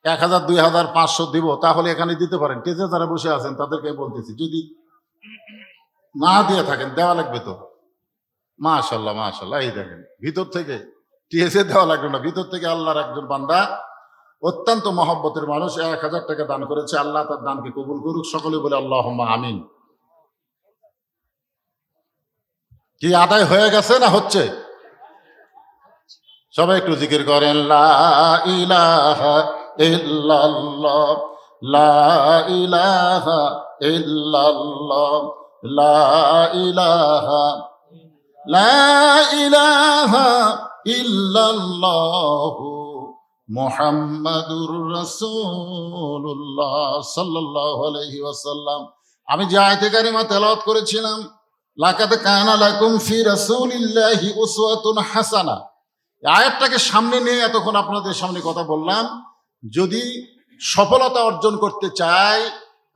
1000, 2000, 500 দিব, তাহলে এখানে দিতে পারেন। টেজে যারা বসে আছেন তাদেরকে বলতেছি, যদি না দিয়ে থাকেন দেওয়া লাগবে তো। মাশাআল্লাহ মাশাআল্লাহ, এই দেখেন ভিতর থেকে টিএসএ দেওয়া লাগবে না, ভিতর থেকে আল্লাহর একজন বান্দা, অত্যন্ত মহব্বতের মানুষ, 1000 টাকা দান করেছে। আল্লাহ তার দানকে কবুল করুক, সকলে বলে আল্লাহুম্মা আমিন। কি আদায় হয়ে গেছে না হচ্ছে? সবাই একটু জিকির করেন, লা ইলাহা ইল্লাল্লাহ, লা ইলাহা ইল্লাল্লাহ, লা ইলাহা, লা ইলাহা ইল্লাল্লাহু মুহাম্মাদুর রাসূলুল্লাহ সাল্লাল্লাহু আলাইহি ওয়াসাল্লাম। আমি যে আয়াতে কারিমা তেলাওয়াত করেছিলাম, লাকাদ কানা লাকুম ফি রাসূলিল্লাহি উসওয়াতুন হাসানা, আয়াতটাকে সামনে নিয়ে এতক্ষণ আপনাদের সামনে কথা বললাম। যদি সফলতা অর্জন করতে চাই,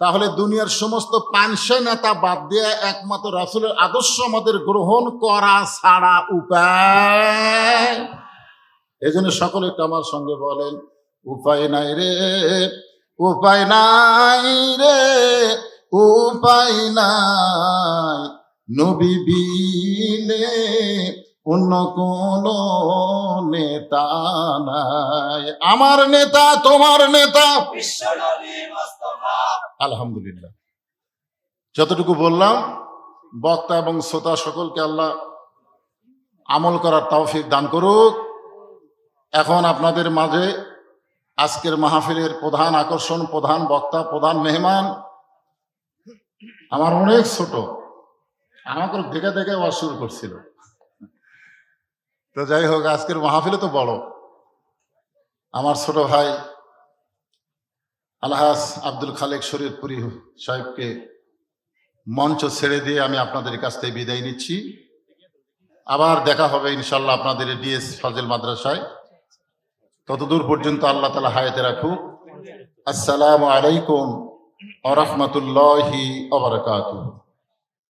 তাহলে দুনিয়ার সমস্ত পানসা নেতা বাদ দিয়ে একমাত্র রাসূলের আদর্শ আমাদের গ্রহণ করা ছাড়া উপায়। এই জন্য সকলে একটু আমার সঙ্গে বলেন, উপায় নাই রে, উপায় নাই রে, উপায় নাই, নবী বিনে অন্য কোন নেতা নাই। আমার নেতা তোমার নেতা বিশ্বনবী মুস্তাফা। আলহামদুলিল্লাহ, যতটুকু বললাম, বক্তা এবং শ্রোতা সকলকে আল্লাহ আমল করার তৌফিক দান করুক। এখন আপনাদের মাঝে আজকের মাহফিলের প্রধান আকর্ষণ, প্রধান বক্তা, প্রধান মেহমান আমার অনেক ছোট, আমাকে দেখে দেখে ওয়াজ শুরু করছিল। তো যাই হোক, আজকের মাহফিলে তো বড় আমার ছোট ভাই আলহাজ আব্দুল খালেক শরীয়তপুরী সাহেবকে মঞ্চ ছেড়ে দিয়ে আমি আপনাদের কাছ থেকে বিদায় নিচ্ছি। আবার দেখা হবে ইনশাল্লাহ আপনাদের ডিএস ফাজিল মাদ্রাসায়। ততদূর পর্যন্ত আল্লাহ তাআলা হায়াতে রাখুক। আসসালামু আলাইকুম ওয়া রাহমাতুল্লাহি ওয়া বারাকাতুহু।